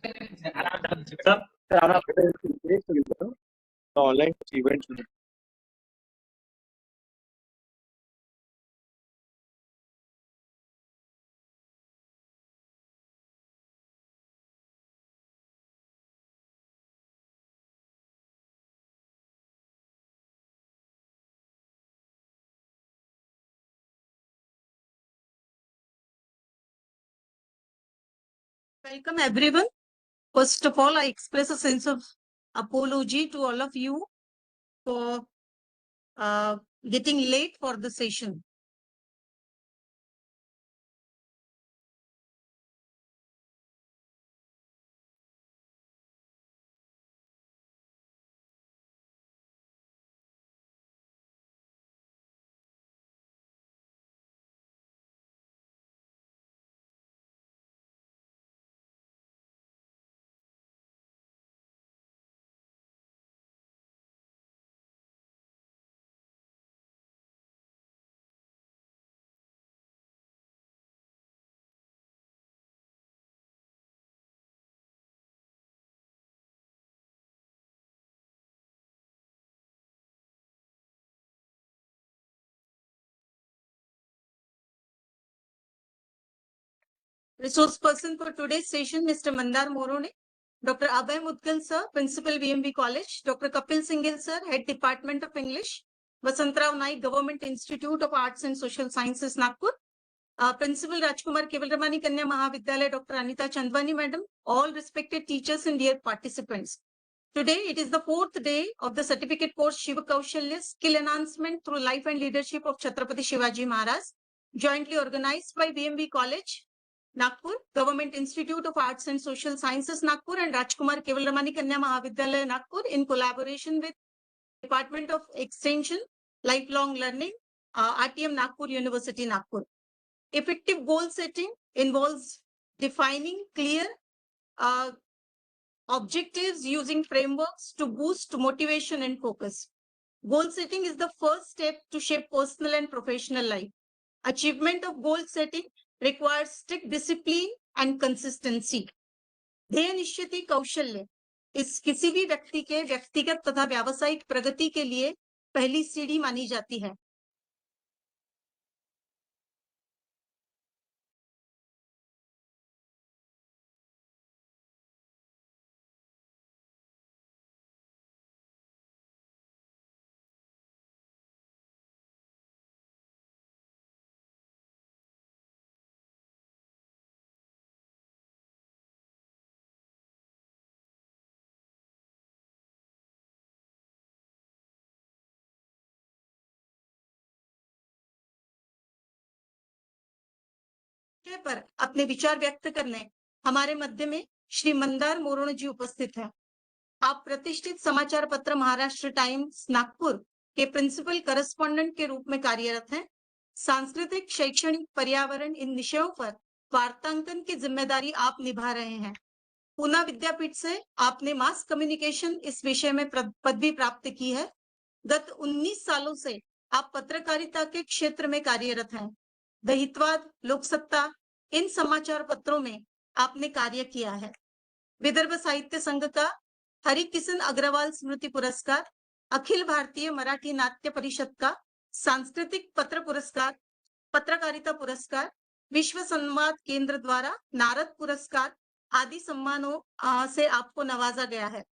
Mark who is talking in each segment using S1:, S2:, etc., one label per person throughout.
S1: Sir, our the online events.
S2: Welcome everyone. First of all, I express a sense of apology to all of you for getting late for the session. Resource person for today's session, Mr. Mandar Morone, Dr. Abhay Mudgal sir, Principal VMB College, Dr. Kapil Singhal sir, Head Department of English, Vasantrao Naik, Government Institute of Arts and Social Sciences, Nagpur, Principal Rajkumar Kevalramani Kanya Mahavidyalaya, Dr. Anita Chandwani Madam, all respected teachers and dear participants. Today, it is the fourth day of the certificate course Shiva Kaushalya Skill Enhancement through Life and Leadership of Chhatrapati Shivaji Maharaj, jointly organized by VMB College, Nagpur, Government Institute of Arts and Social Sciences, Nagpur, and Rajkumar Kevalramani Kanya Mahavidyalaya, Nagpur, in collaboration with Department of Extension, Lifelong Learning, RTM Nagpur University, Nagpur. Effective goal setting involves defining clear objectives using frameworks to boost motivation and focus. Goal setting is the first step to shape personal and professional life. Achievement of goal setting requires strict discipline and consistency. ध्येय निश्चित कौशल्य इस किसी भी व्यक्ति के व्यक्तिगत तथा व्यावसायिक प्रगति के लिए पहली सीढ़ी मानी जाती है. पर अपने विचार व्यक्त करने हमारे मध्य में श्री मंदार मोरोणे जी उपस्थित हैं. आप प्रतिष्ठित समाचार पत्र महाराष्ट्र टाइम्स नागपुर के प्रिंसिपल करस्पॉन्डेंट के रूप में कार्यरत हैं. सांस्कृतिक, शैक्षणिक, पर्यावरण इन विषयों पर वार्तांकन की जिम्मेदारी आप निभा रहे हैं. पूना विद्यापीठ से आपने मास कम्युनिकेशन इस विषय में पदवी प्राप्त की है. गत 19 सालों से आप पत्रकारिता के क्षेत्र में कार्यरत हैं. द हितवाद, लोकसत्ता इन समाचार पत्रों में आपने कार्य किया है. विदर्भ साहित्य संघ का हरिकिशन अग्रवाल स्मृति पुरस्कार, अखिल भारतीय मराठी नाट्य परिषद का सांस्कृतिक पत्र पुरस्कार, पत्रकारिता पुरस्कार, विश्व संवाद केंद्र द्वारा नारद पुरस्कार आदि सम्मानों से आपको नवाजा गया है.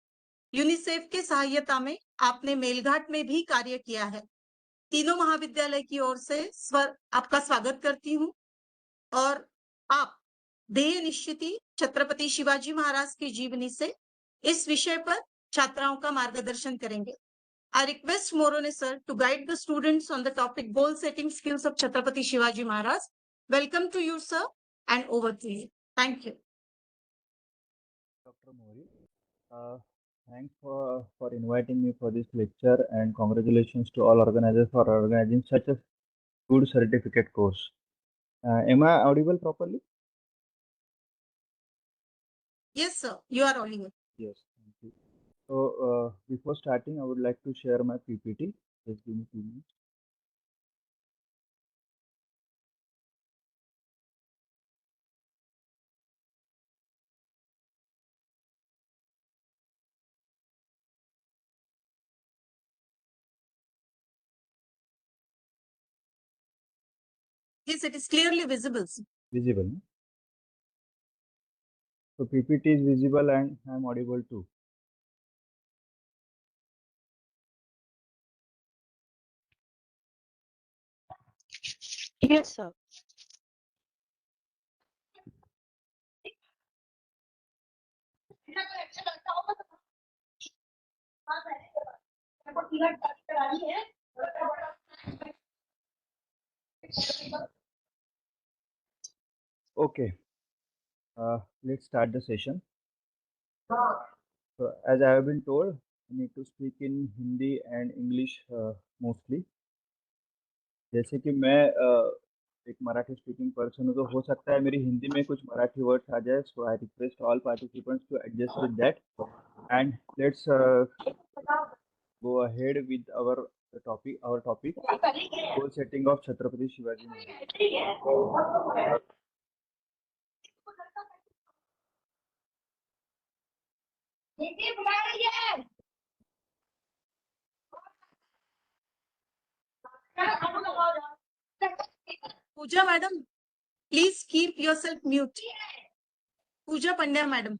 S2: यूनिसेफ के सहायता में आपने मेलघाट में भी कार्य किया है. तीनों महाविद्यालय की ओर से आपका स्वागत करती हूँ और आप ध्येय निश्चिति छत्रपति शिवाजी महाराज की जीवनी से इस विषय पर छात्राओं का मार्गदर्शन करेंगे. I request Morone sir to guide the students on the topic goal setting skills of Chhatrapati Shivaji Maharaj. Welcome to you, sir, and over to you. Thank you.
S1: Dr. Mori, thanks for inviting me for this lecture, and congratulations to all organizers for organizing such a good certificate course. Am I audible properly?
S2: Yes, sir, you are audible.
S1: Yes, thank you. So before starting, I would like to share my PPT. Just give me 2 minutes.
S2: Yes, it is clearly visible.
S1: Visible, no? So PPT is visible and I am audible too.
S3: Yes, sir.
S1: Okay, let's start the session. So as I have been told, I need to speak in Hindi and English mostly. जैसे कि मैं एक Marathi speaking person हूँ तो हो सकता है मेरी हिंदी में कुछ मराठी वर्ड्स आ जाए, so I request all participants to adjust with that and let's go ahead with our topic goal setting of Chhatrapati Shivaji Maharaj.
S2: Pooja madam, please keep yourself mute. Pooja Pandya madam,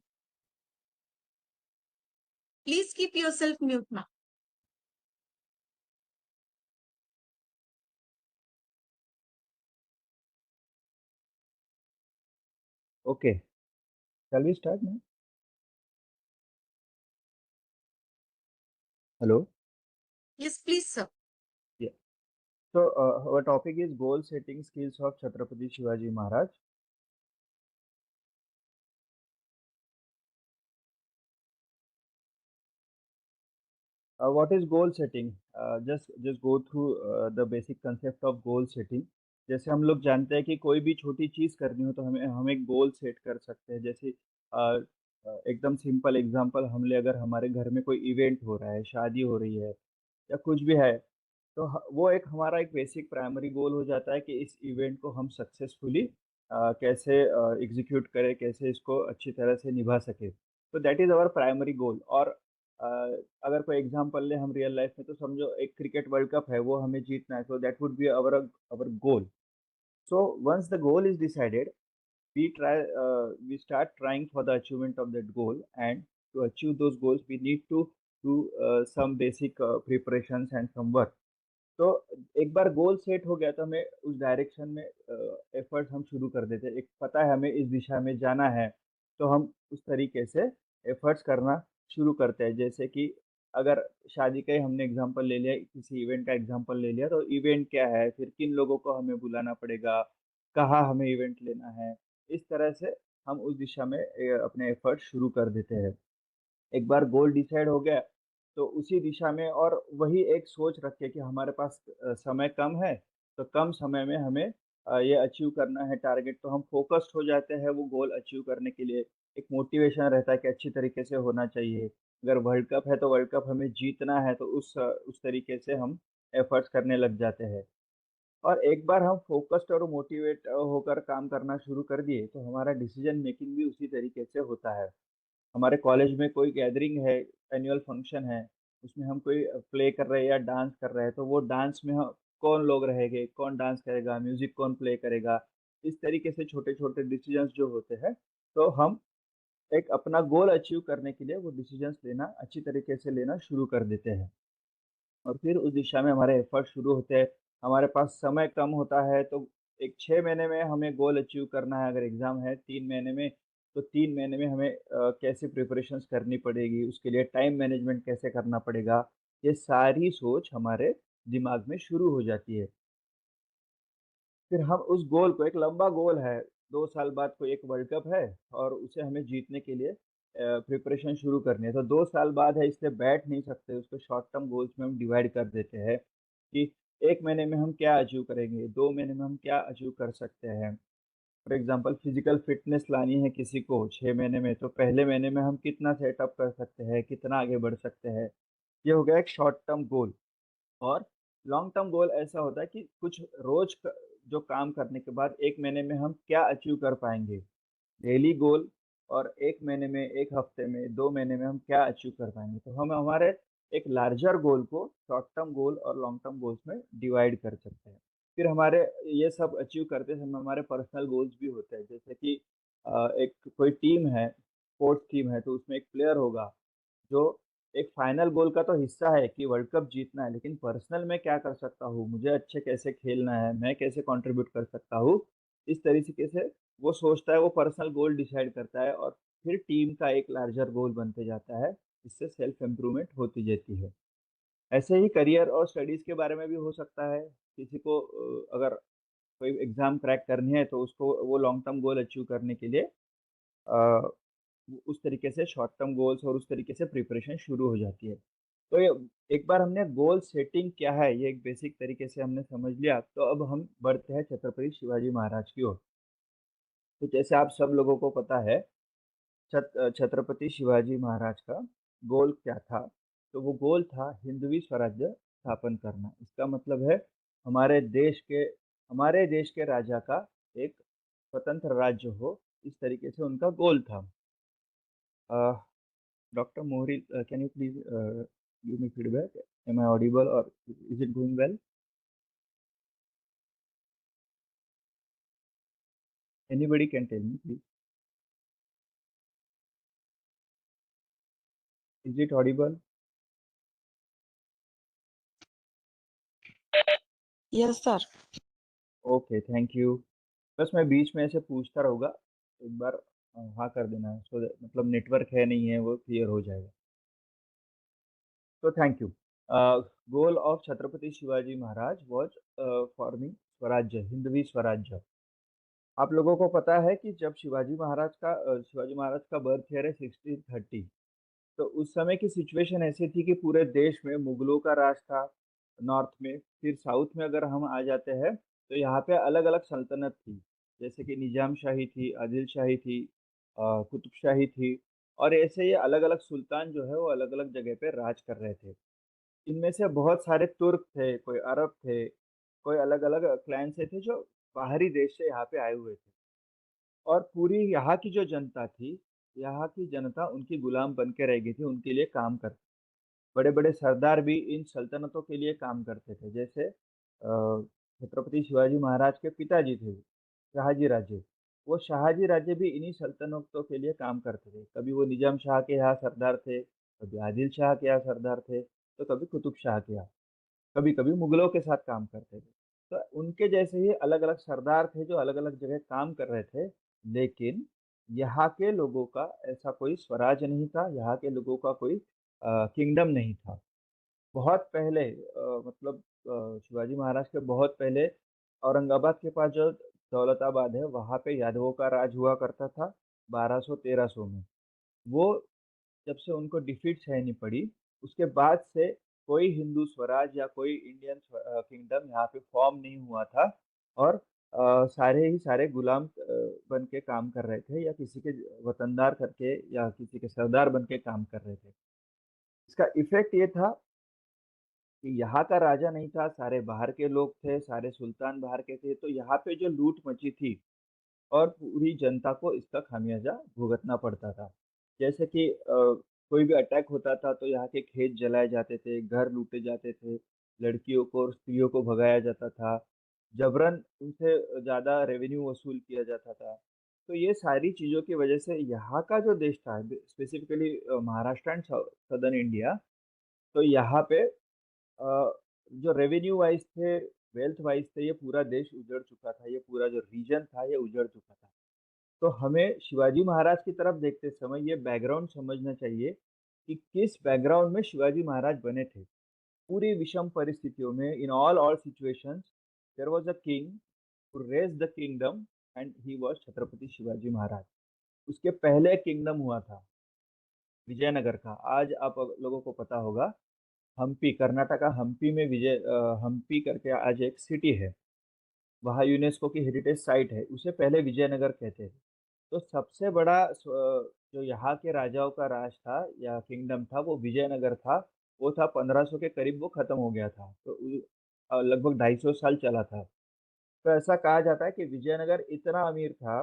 S2: please keep yourself mute, ma'am.
S1: Okay, shall we start now? Hello.
S2: Yes, please, sir.
S1: Yeah. So our topic is goal setting skills of Chhatrapati Shivaji Maharaj. What is goal setting? Just go through the basic concept of goal setting. जैसे हम लोग जानते हैं कि कोई भी छोटी चीज करनी हो तो हम एक गोल सेट कर सकते हैं। जैसे एकदम सिंपल एग्जांपल हम ले, अगर हमारे घर में कोई इवेंट हो रहा है, शादी हो रही है या कुछ भी है, तो वो एक हमारा एक बेसिक प्राइमरी गोल हो जाता है कि इस इवेंट को हम सक्सेसफुली कैसे एग्जीक्यूट करें, कैसे इसको अच्छी तरह से निभा सके। तो that is our primary goal. और अ, अगर कोई एग्जांपल ले हम रियल लाइफ में, तो समझो एक क्रिकेट वर्ल्ड कप है, वो हमें जीतना है, so that would be our goal. So once the goal is decided, we start trying for the achievement of that goal, and to achieve those goals, we need to do some basic preparations and some work. तो एक बार goal set हो गया तो हमें उस direction में effort हम शुरू कर देते हैं। एक पता है हमें इस दिशा में जाना है, तो हम उस तरीके से एफर्ट्स करना शुरू करते हैं। जैसे कि अगर शादी का ही हमने एग्जांपल ले लिया, किसी इवेंट का एग्जांपल ले लिया, तो इवेंट क्या है, फिर किन लोगों को हमें बुलाना पड़ेगा, कहाँ हमें इवेंट लेना है, इस तरह से हम उस दिशा में अपने एफर्ट शुरू कर देते हैं। एक बार गोल डिसाइड हो गया तो उसी दिशा में, और वही एक सोच रखे कि हमारे पास समय कम है, तो कम समय में हमें ये अचीव करना है टारगेट, तो हम फोकस्ड हो जाते हैं वो गोल अचीव करने के लिए। एक मोटिवेशन रहता है कि अच्छी तरीके से होना चाहिए। अगर वर्ल्ड कप है तो वर्ल्ड कप हमें जीतना है, तो उस तरीके से हम एफर्ट्स करने लग जाते हैं। और एक बार हम फोकस्ड और मोटिवेट होकर काम करना शुरू कर दिए तो हमारा डिसीजन मेकिंग भी उसी तरीके से होता है। हमारे कॉलेज में कोई गैदरिंग है, एनुअल फंक्शन है, उसमें हम कोई प्ले कर रहे हैं या डांस कर रहे हैं, तो वो डांस में हम कौन लोग रहेंगे, कौन डांस करेगा, म्यूजिक कौन प्ले करेगा, इस तरीके से छोटे छोटे डिसीजंस जो होते हैं, तो हम एक अपना गोल अचीव करने के लिए वो डिसीजंस लेना अच्छी तरीके से लेना शुरू कर देते हैं। और फिर उस दिशा में हमारे एफर्ट शुरू होते हैं। हमारे पास समय कम होता है, तो एक 6 महीने में हमें गोल अचीव करना है। अगर एग्जाम है 3 महीने में, तो 3 महीने में हमें कैसे प्रिपरेशंस करनी पड़ेगी, उसके लिए टाइम मैनेजमेंट कैसे करना पड़ेगा, ये सारी सोच हमारे दिमाग में शुरू हो जाती है। फिर हम उस गोल को, एक लंबा गोल है, 2 साल बाद कोई एक वर्ल्ड कप है और उसे हमें जीतने के लिए प्रिपरेशन शुरू करनी है, तो 2 साल बाद है, इसलिए बैठ नहीं सकते, उसको शॉर्ट टर्म गोल्स में हम डिवाइड कर देते हैं कि 1 महीने में हम क्या अचीव करेंगे, 2 महीने में हम क्या अचीव कर सकते हैं। फॉर एग्जाम्पल फिजिकल फिटनेस लानी है किसी को 6 महीने में, तो पहले महीने में हम कितना सेटअप कर सकते हैं, कितना आगे बढ़ सकते हैं, ये हो गया एक शॉर्ट टर्म गोल। और लॉन्ग टर्म गोल ऐसा होता है कि कुछ जो काम करने के बाद 1 महीने में हम क्या अचीव कर पाएंगे, डेली गोल। और 1 महीने में, 1 हफ्ते में, 2 महीने में हम क्या अचीव कर पाएंगे, तो हम हमारे एक लार्जर गोल को शॉर्ट टर्म गोल और लॉन्ग टर्म गोल्स में डिवाइड कर सकते हैं। फिर हमारे ये सब अचीव करते समय हमारे पर्सनल गोल्स भी होते हैं, जैसे कि एक कोई टीम है, स्पोर्ट्स टीम है, तो उसमें एक प्लेयर होगा जो एक फाइनल गोल का तो हिस्सा है कि वर्ल्ड कप जीतना है, लेकिन पर्सनल में क्या कर सकता हूँ, मुझे अच्छे कैसे खेलना है, मैं कैसे कंट्रीब्यूट कर सकता हूँ, इस तरीके से वो सोचता है, वो पर्सनल गोल डिसाइड करता है और फिर टीम का एक लार्जर गोल बनते जाता है। इससे सेल्फ इम्प्रूवमेंट होती जाती है। ऐसे ही करियर और स्टडीज के बारे में भी हो सकता है। किसी को अगर कोई एग्जाम क्रैक करनी है तो उसको वो लॉन्ग टर्म गोल अचीव करने के लिए अ, उस तरीके से शॉर्ट टर्म गोल्स और उस तरीके से प्रिपरेशन शुरू हो जाती है। तो ये एक बार हमने गोल सेटिंग क्या है ये एक बेसिक तरीके से हमने समझ लिया, तो अब हम बढ़ते हैं छत्रपति शिवाजी महाराज की ओर। तो जैसे आप सब लोगों को पता है, छत्रपति शिवाजी महाराज का गोल क्या था? तो वो गोल था हिंदवी स्वराज्य स्थापन करना। इसका मतलब है हमारे देश के हमारे देश के राजा का एक स्वतंत्र राज्य हो, इस तरीके से उनका गोल था। Doctor Mohari, can you please give me feedback? Am I audible और is it going well? Anybody can tell me please, is it audible?
S2: Yes sir.
S1: Okay, thank you. बस मैं बीच में ऐसे पूछता रहूँगा, एक बार हाँ कर देना, सो मतलब नेटवर्क है नहीं है वो क्लियर हो जाएगा। तो thank you. Goal of Chhatrapati Shivaji Maharaj was forming स्वराज्य, हिंदवी स्वराज्य। आप लोगों को पता है कि जब शिवाजी महाराज का बर्थ ईयर है 1630, तो उस समय की सिचुएशन ऐसी थी कि पूरे देश में मुगलों का राज था नॉर्थ में। फिर साउथ में अगर हम आ जाते हैं तो यहाँ पे अलग अलग सल्तनत थी, जैसे कि निजाम शाही थी, आदिल शाही थी, कुतुब शाही थी, और ऐसे ये अलग अलग सुल्तान जो है वो अलग अलग जगह पे राज कर रहे थे। इनमें से बहुत सारे तुर्क थे, कोई अरब थे, कोई अलग अलग क्लैन से थे जो बाहरी देश से यहाँ पे आए हुए थे। और पूरी यहाँ की जो जनता थी, यहाँ की जनता उनकी गुलाम बन के रह गई थी, उनके लिए काम कर बड़े-बड़े सरदार भी इन सल्तनतों के लिए काम करते थे। जैसे छत्रपति शिवाजी महाराज के पिताजी थे, शहाजी राजे। वो शहाजी राजे भी इन्हीं सल्तनतों के लिए काम करते थे। कभी वो निजाम शाह के यहाँ सरदार थे, कभी आदिल शाह के यहाँ सरदार थे, तो कभी कुतुब शाह के यहाँ। कभी-कभी मुगलों के साथ काम करते थे। तो उनके जैसे ही अलग-अलग सरदार थे जो अलग-अलग जगह काम कर रहे थे, लेकिन यहाँ के लोगों का ऐसा कोई स्वराज नहीं था, यहाँ के लोगों का कोई किंगडम नहीं था। बहुत पहले मतलब शिवाजी महाराज के बहुत पहले औरंगाबाद के पास जो दौलताबाद है, वहाँ पे यादवों का राज हुआ करता था 1200-1300 में। वो जब से उनको डिफीट सहनी पड़ी, उसके बाद से कोई हिंदू स्वराज या कोई इंडियन किंगडम यहाँ पे फॉर्म नहीं हुआ था, और सारे ही सारे गुलाम बन के काम कर रहे थे, या किसी के वतनदार करके या किसी के सरदार बन के काम कर रहे थे। इसका इफ़ेक्ट ये था कि यहाँ का राजा नहीं था, सारे बाहर के लोग थे, सारे सुल्तान बाहर के थे, तो यहाँ पे जो लूट मची थी और पूरी जनता को इसका खामियाजा भुगतना पड़ता था। जैसे कि कोई भी अटैक होता था तो यहाँ के खेत जलाए जाते थे, घर लूटे जाते थे, लड़कियों को और स्त्रियों को भगाया जाता था, जबरन उनसे ज़्यादा रेवेन्यू वसूल किया जाता था। तो ये सारी चीज़ों की वजह से यहाँ का जो देश था, specifically Maharashtra and southern India, तो यहाँ पे जो रेवेन्यू वाइज थे, वेल्थ वाइज थे, ये पूरा देश उजड़ चुका था, ये पूरा जो रीजन था ये उजड़ चुका था। तो हमें शिवाजी महाराज की तरफ देखते समय ये बैकग्राउंड समझना चाहिए कि किस बैकग्राउंड में शिवाजी महाराज बने थे। पूरी विषम परिस्थितियों में, in all situations, there was a king who raised the kingdom and he was Chhatrapati Shivaji Maharaj. उसके पहले किंगडम हुआ था विजयनगर का। आज आप लोगों को पता होगा, हम्पी, कर्नाटका हम्पी में हम्पी करके आज एक सिटी है, वहाँ यूनेस्को की हेरिटेज साइट है, उसे पहले विजयनगर कहते थे। तो सबसे बड़ा जो यहाँ के राजाओं का राज था या किंगडम था वो विजयनगर था। वो था 1500 के करीब, वो खत्म हो गया था, तो लगभग 250 साल चला था। तो ऐसा कहा जाता है कि विजयनगर इतना अमीर था,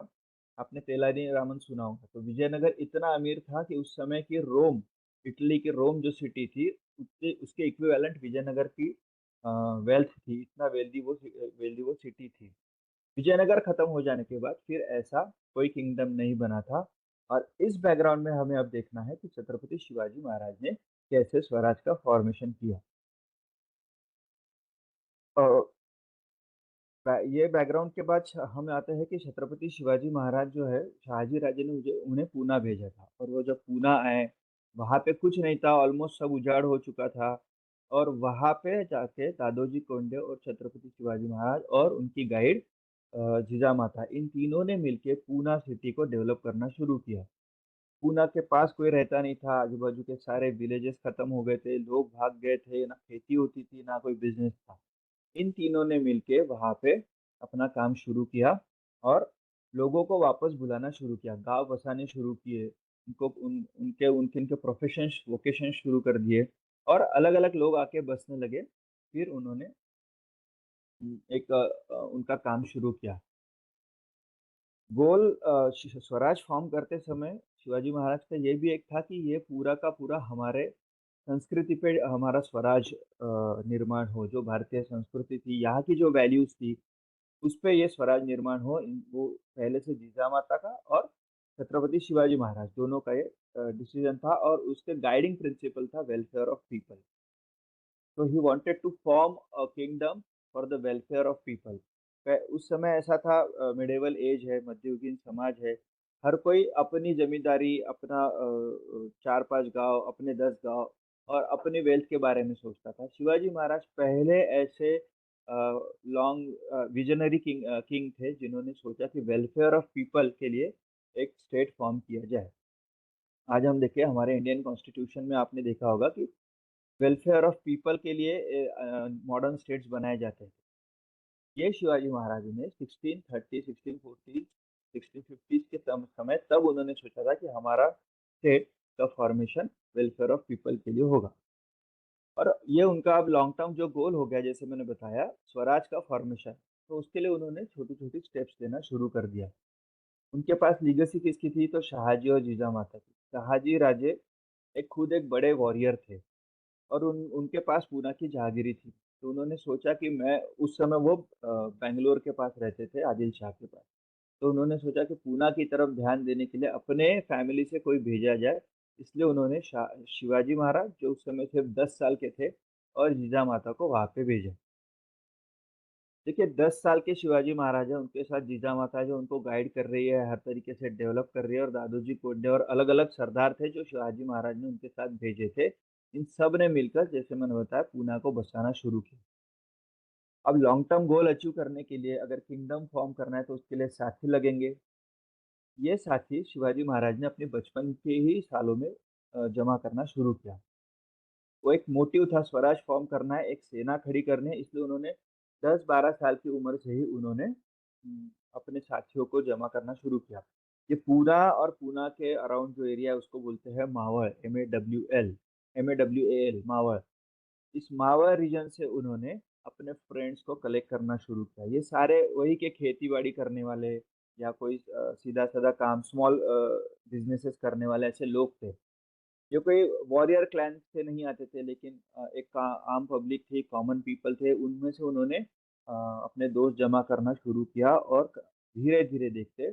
S1: आपने तेलानी रामन सुना होगा, तो विजयनगर इतना अमीर था कि उस समय की रोम, इटली की रोम जो सिटी थी, उसके उसके इक्विवेलेंट विजयनगर की वेल्थ थी, इतना वेल्दी वो सिटी थी। विजयनगर खत्म हो जाने के बाद फिर ऐसा कोई किंगडम नहीं बना था। और इस बैकग्राउंड में हमें अब देखना है कि छत्रपति शिवाजी महाराज ने कैसे स्वराज का फॉर्मेशन किया। और ये बैकग्राउंड के बाद हम आते हैं कि छत्रपति शिवाजी महाराज जो है, शहाजी राजे ने मुझे उन्हें पूना भेजा था, और वो जब पूना आए, वहां पे कुछ नहीं था, ऑलमोस्ट सब उजाड़ हो चुका था। और वहां पे जाके दादोजी कोंडे और छत्रपति शिवाजी महाराज और उनकी गाइड जिजामाता, इन तीनों ने मिलके पूना सिटी को डेवलप करना शुरू किया। पूना के पास कोई रहता नहीं था, आजू बाजू के सारे विलेजेस खत्म हो गए थे, लोग भाग गए थे, ना खेती होती थी ना कोई बिजनेस था। इन तीनों ने मिलके वहां पे अपना काम शुरू किया और लोगों को वापस बुलाना शुरू किया, गांव बसाने शुरू किए, उनको उनके उनके उनके प्रोफेशन वोकेशन शुरू कर दिए, और अलग अलग लोग आके बसने लगे। फिर उन्होंने एक उनका काम शुरू किया। स्वराज फॉर्म करते समय शिवाजी महाराज का ये भी एक था कि ये पूरा का पूरा हमारे संस्कृति पे हमारा स्वराज निर्माण हो, जो भारतीय संस्कृति थी, यहाँ की जो वैल्यूज थी, उस पे ये स्वराज निर्माण हो। वो पहले से जीजामाता का और छत्रपति शिवाजी महाराज दोनों का ये डिसीजन था, और उसके गाइडिंग प्रिंसिपल था वेलफेयर ऑफ पीपल। तो he wanted to form a kingdom for the welfare of people. उस समय ऐसा था, मिडेवल एज है, मध्ययुगीन समाज है, हर कोई अपनी जमींदारी, अपना 4-5 गांव, अपने 10 गांव और अपनी वेल्थ के बारे में सोचता था। शिवाजी महाराज पहले ऐसे लॉन्ग विजनरी किंग थे जिन्होंने सोचा कि वेलफेयर ऑफ पीपल के लिए एक स्टेट फॉर्म किया जाए। आज हम देखिए हमारे इंडियन कॉन्स्टिट्यूशन में आपने देखा होगा कि वेलफेयर ऑफ पीपल के लिए मॉडर्न स्टेट्स बनाए जाते हैं। ये शिवाजी महाराज ने 1630, 1640, 1650 के समय तब उन्होंने सोचा था कि हमारा स्टेट का फॉर्मेशन वेलफेयर ऑफ पीपल के लिए होगा। और ये उनका अब लॉन्ग टर्म जो गोल हो गया, जैसे मैंने बताया, स्वराज का फॉर्मेशन। तो उसके लिए उन्होंने छोटी छोटी स्टेप्स लेना शुरू कर दिया। उनके पास लीगेसी किसकी थी? तो शाहजी और जीजामाता की। शाहजी राजे खुद एक बड़े वॉरियर थे, और उनके पास पूना की जहागिरी थी। तो उन्होंने सोचा कि मैं, उस समय वो बेंगलोर के पास रहते थे, आदिल शाह के पास। तो उन्होंने सोचा कि पूना की तरफ ध्यान देने के लिए अपने फैमिली से कोई भेजा जाए। इसलिए उन्होंने शिवाजी महाराज, जो उस समय सिर्फ 10 साल के थे, और जीजामाता को वहां पे भेजा। देखिए 10 साल के शिवाजी महाराज है, उनके साथ जीजामाता है जो उनको गाइड कर रही है, हर तरीके से डेवलप कर रही है, और दादोजी कोंडे और अलग अलग सरदार थे जो शिवाजी महाराज ने उनके साथ भेजे थे। इन सब ने मिलकर, जैसे मैंने बताया, पूना को बसाना शुरू किया। अब लॉन्ग टर्म गोल अचीव करने के लिए अगर किंगडम फॉर्म करना है तो उसके लिए साथी लगेंगे। ये साथी शिवाजी महाराज ने अपने बचपन के ही सालों में जमा करना शुरू किया। वो एक मोटिव था, स्वराज फॉर्म करना है, एक सेना खड़ी करनी है, इसलिए उन्होंने 10-12 साल की उम्र से ही उन्होंने अपने साथियों को जमा करना शुरू किया। ये पूना और पूना के अराउंड जो एरिया है उसको बोलते हैं मावल, MAWL, मावल। इस मावल रीजन से उन्होंने अपने फ्रेंड्स को कलेक्ट करना शुरू किया। ये सारे वही के खेती बाड़ी करने वाले, या कोई सीधा साधा काम, स्मॉल बिजनेसेस करने वाले ऐसे लोग थे। ये कोई वॉरियर क्लैन से नहीं आते थे, लेकिन एक आम पब्लिक थी, कॉमन पीपल थे, उनमें से उन्होंने अपने दोस्त जमा करना शुरू किया, और धीरे धीरे देखते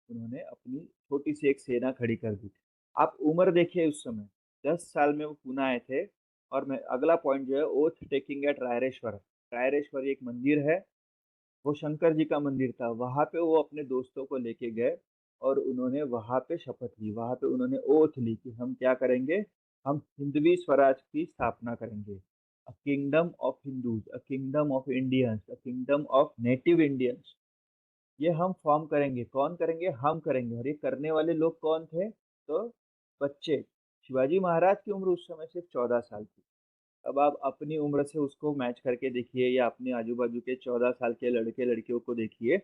S1: उन्होंने अपनी छोटी सी एक सेना खड़ी कर दी। आप उम्र देखिए उस समय, 10 साल में वो पुणे आए थे। और मैं अगला पॉइंट जो है, oath taking at Raireshwar. Raireshwar एक मंदिर है, वो शंकर जी का मंदिर था, वहां पे वो अपने दोस्तों को लेके गए, और उन्होंने वहां पे शपथ ली, वहां पे उन्होंने ओथ ली कि हम क्या करेंगे, हम हिंदवी स्वराज की स्थापना करेंगे। A kingdom of Hindus, a kingdom of Indians, a kingdom of native Indians. ये हम फॉर्म करेंगे। कौन करेंगे? हम करेंगे। और ये करने वाले लोग कौन थे? तो बच्चे। शिवाजी महाराज की उम्र उस समय सिर्फ 14 साल थी। अब आप अपनी उम्र से उसको मैच करके देखिए, या अपने आजू बाजू के 14 साल के लड़के लड़कियों को देखिए,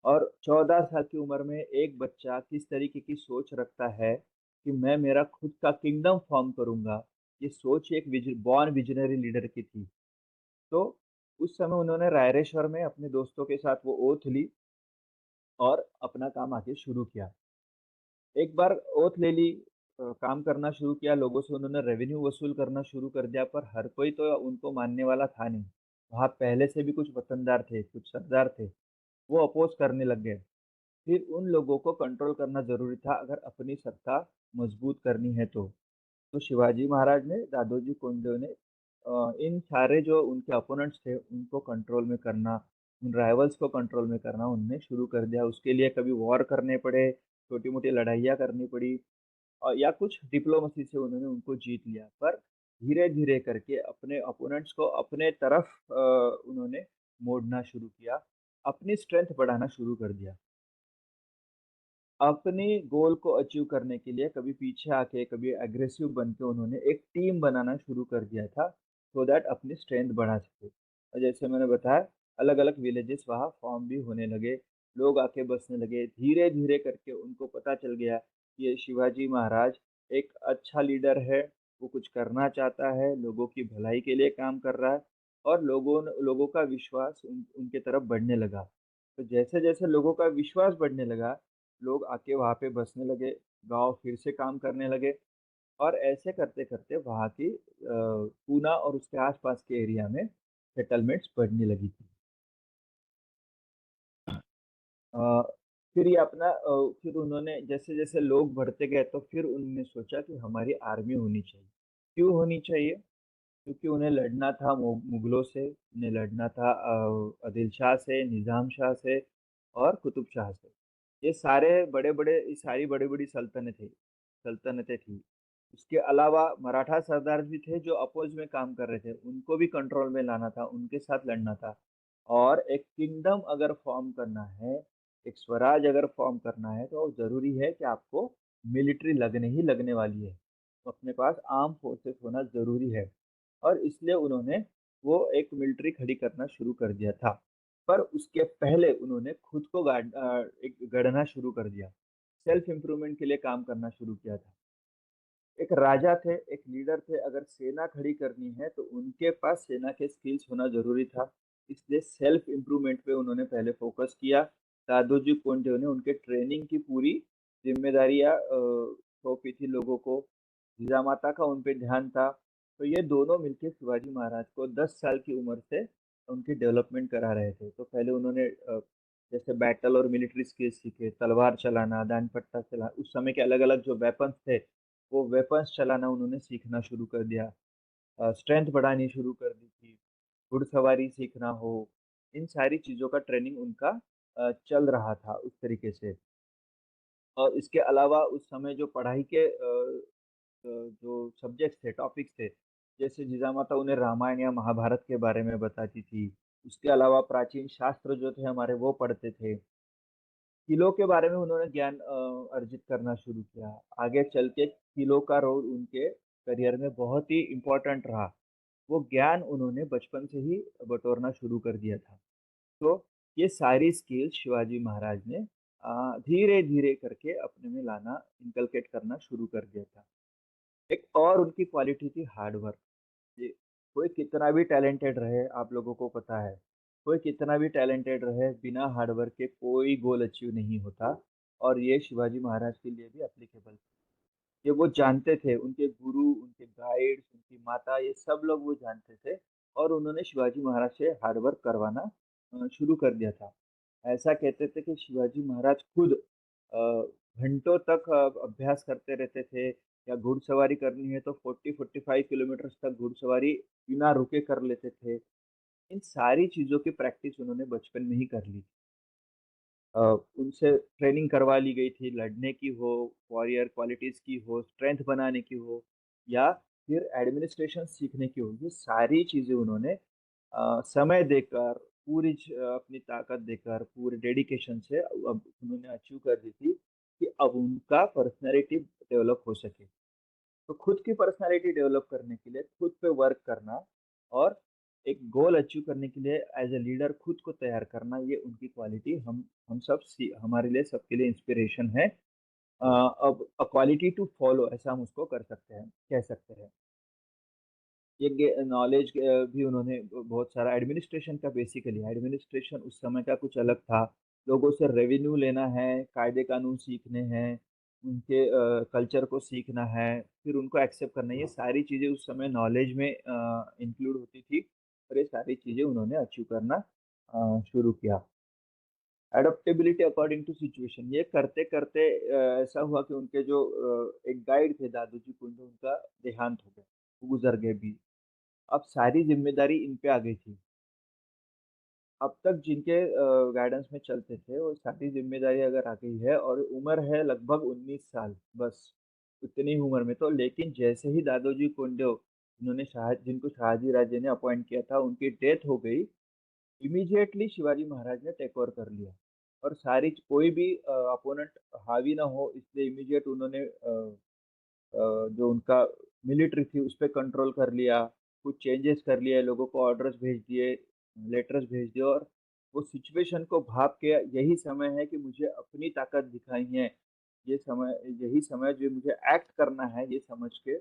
S1: और 14 साल की उम्र में एक बच्चा किस तरीके की सोच रखता है कि मैं मेरा खुद का किंगडम फॉर्म करूंगा। ये सोच एक बॉर्न विजनरी लीडर की थी। तो उस समय उन्होंने रायरेश्वर में अपने दोस्तों के साथ वो ओथ ली, और अपना काम आगे शुरू किया। एक बार ओथ ले ली, काम करना शुरू किया, लोगों से उन्होंने रेवेन्यू वसूल करना शुरू कर दिया, पर हर कोई तो उनको मानने वाला था नहीं। वहाँ पहले से भी कुछ वतनदार थे, कुछ सरदार थे, वो अपोज़ करने लग गए। फिर उन लोगों को कंट्रोल करना ज़रूरी था अगर अपनी सत्ता मज़बूत करनी है तो। तो शिवाजी महाराज ने, दादोजी कोंडदेव ने इन सारे जो उनके अपोनेंट्स थे, उनको कंट्रोल में करना, उन राइवल्स को कंट्रोल में करना उन्होंने शुरू कर दिया। उसके लिए कभी वॉर करने पड़े, छोटी-मोटी लड़ाइयाँ करनी पड़ी या कुछ डिप्लोमेसी से उन्होंने उनको जीत लिया। पर धीरे-धीरे करके अपने अपोनेंट्स को अपने तरफ उन्होंने मोड़ना शुरू किया, अपनी स्ट्रेंथ बढ़ाना शुरू कर दिया। अपनी गोल को अचीव करने के लिए कभी पीछे आके, कभी एग्रेसिव बन के उन्होंने एक टीम बनाना शुरू कर दिया था, सो दैट अपनी स्ट्रेंथ बढ़ा सके। और जैसे मैंने बताया, अलग-अलग विलेजेस वहाँ फॉर्म भी होने लगे, लोग आके बसने लगे। धीरे-धीरे करके उनको पता चल गया कि ये शिवाजी महाराज एक अच्छा लीडर है, वो कुछ करना चाहता है, लोगों की भलाई के लिए काम कर रहा है और लोगों का विश्वास उनके तरफ बढ़ने लगा। तो जैसे-जैसे लोगों का विश्वास बढ़ने लगा, लोग आके वहाँ पे बसने लगे, गाँव फिर से काम करने लगे और ऐसे करते-करते वहाँ की पूना और उसके आस-पास के एरिया में सेटलमेंट्स बढ़ने लगी थी। अ, फिर ये अपना फिर उन्होंने जैसे-जैसे लोग बढ़ते गए तो फिर उन्होंने सोचा कि हमारी आर्मी होनी चाहिए। क्यों होनी चाहिए? क्योंकि उन्हें लड़ना था मुगलों से, उन्हें लड़ना था आदिल शाह से, निज़ाम शाह से और कुतुब शाह से। ये सारी बड़ी-बड़ी सल्तनतें थी। उसके अलावा मराठा सरदार भी थे जो अपोज़ में काम कर रहे थे, उनको भी कंट्रोल में लाना था, उनके साथ लड़ना था। और एक किंगडम अगर फ़ॉर्म करना है, एक स्वराज अगर फ़ॉर्म करना है, तो ज़रूरी है कि आपको मिलिट्री लगने ही लगने वाली है। तो अपने पास आर्म्ड फोर्सेस होना ज़रूरी है और इसलिए उन्होंने वो एक मिलिट्री खड़ी करना शुरू कर दिया था। पर उसके पहले उन्होंने खुद को एक गढ़ना शुरू कर दिया। सेल्फ इम्प्रूवमेंट के लिए काम करना शुरू किया था। एक राजा थे, एक लीडर थे, अगर सेना खड़ी करनी है तो उनके पास सेना के स्किल्स होना ज़रूरी था। इसलिए सेल्फ इम्प्रूवमेंट पे उन्होंने पहले फ़ोकस किया। दादोजी कोंडदेव ने उनके ट्रेनिंग की पूरी ज़िम्मेदारियाँ सौंपी थी लोगों को। जिजामाता का उन पे ध्यान था। तो ये दोनों मिलके शिवाजी महाराज को 10 साल की उम्र से उनकी डेवलपमेंट करा रहे थे। तो पहले उन्होंने जैसे बैटल और मिलिट्री स्किल्स सीखे, तलवार चलाना, दान-पट्टा उस समय के अलग-अलग जो वेपन्स थे, वो वेपन्स चलाना उन्होंने सीखना शुरू कर दिया। स्ट्रेंथ बढ़ानी शुरू कर दी थी, घुड़सवारी सीखना हो, इन सारी चीज़ों का ट्रेनिंग उनका चल रहा था उस तरीके से। और इसके अलावा उस समय जो पढ़ाई के जो सब्जेक्ट्स थे, टॉपिक्स थे, जैसे जिजामाता उन्हें रामायण या महाभारत के बारे में बताती थी। उसके अलावा प्राचीन शास्त्र जो थे हमारे वो पढ़ते थे। किलों के बारे में उन्होंने ज्ञान अर्जित करना शुरू किया। आगे चल के किलों का रोल उनके करियर में बहुत ही इम्पोर्टेंट रहा। वो ज्ञान उन्होंने बचपन से ही बटोरना शुरू कर दिया था। तो ये सारी स्किल्स शिवाजी महाराज ने धीरे-धीरे करके अपने में लाना, इनकलकेट करना शुरू कर दिया था। एक और उनकी क्वालिटी थी हार्ड वर्क। जी, कोई कितना भी टैलेंटेड रहे, आप लोगों को पता है, कोई कितना भी टैलेंटेड रहे, बिना हार्ड वर्क के कोई गोल अचीव नहीं होता और ये शिवाजी महाराज के लिए भी एप्लीकेबल। ये वो जानते थे, उनके गुरु, उनके गाइड्स, उनकी माता, ये सब लोग वो जानते थे और उन्होंने शिवाजी महाराज से हार्ड वर्क करवाना शुरू कर दिया था। ऐसा कहते थे कि शिवाजी महाराज खुद घंटों तक अभ्यास करते रहते थे या घुड़सवारी करनी है तो 40-45 किलोमीटर्स तक घुड़सवारी बिना रुके कर लेते थे। इन सारी चीज़ों की प्रैक्टिस उन्होंने बचपन में ही कर ली। अ, उनसे ट्रेनिंग करवा ली गई थी, लड़ने की हो, वॉरियर क्वालिटीज़ की हो, स्ट्रेंथ बनाने की हो या फिर एडमिनिस्ट्रेशन सीखने की हो। ये सारी चीज़ें उन्होंने समय देकर, अपनी ताकत देकर, पूरे डेडिकेशन से अब उन्होंने अचीव कर दी थी कि अब उनका पर्सनैलिटी डेवलप हो सके। तो खुद की पर्सनैलिटी डेवलप करने के लिए खुद पे वर्क करना और एक गोल अचीव करने के लिए एज़ अ लीडर खुद को तैयार करना, ये उनकी क्वालिटी हम सब सी हमारे लिए सबके लिए इंस्पिरेशन है। अब अ क्वालिटी टू फॉलो ऐसा हम उसको कर सकते हैं, कह सकते हैं। ये नॉलेज भी उन्होंने बहुत सारा एडमिनिस्ट्रेशन का बेसिकली एडमिनिस्ट्रेशन उस समय का कुछ अलग था। लोगों से रेवेन्यू लेना है, कायदे-कानून सीखने हैं, उनके कल्चर को सीखना है, फिर उनको एक्सेप्ट करना है। ये सारी चीज़ें उस समय नॉलेज में इंक्लूड होती थी। और ये सारी चीजें उन्होंने अचीव करना शुरू किया। एडप्टेबिलिटी अकॉर्डिंग टू सिचुएशन, ये करते करते ऐसा हुआ कि उनके जो एक गाइड थे दादोजी कुंडू, उनका देहांत हो गया, वो गुजर गए भी। अब सारी जिम्मेदारी इन पे आ गई थी। अब तक जिनके गाइडेंस में चलते थे वो सारी जिम्मेदारी अगर आ गई है और उम्र है लगभग 19 साल, बस उतनी ही उम्र में। तो लेकिन जैसे ही दादोजी कोंडदेव, जिनको शहाजी राजे ने अपॉइंट किया था, उनकी डेथ हो गई, इमीडिएटली शिवाजी महाराज ने टेक ओवर कर लिया। और सारी कोई भी अपोनेंट हावी ना हो, इसलिए इमीडिएट उन्होंने जो उनका मिलिट्री थी उस पर कंट्रोल कर लिया, कुछ चेंजेस कर लिए, लोगों को ऑर्डर्स भेज दिए, लेटर्स भेज दिए। और वो सिचुएशन को भाप के यही समय है कि मुझे अपनी ताकत दिखाई है, ये समय, यही समय जो मुझे एक्ट करना है, ये समझ के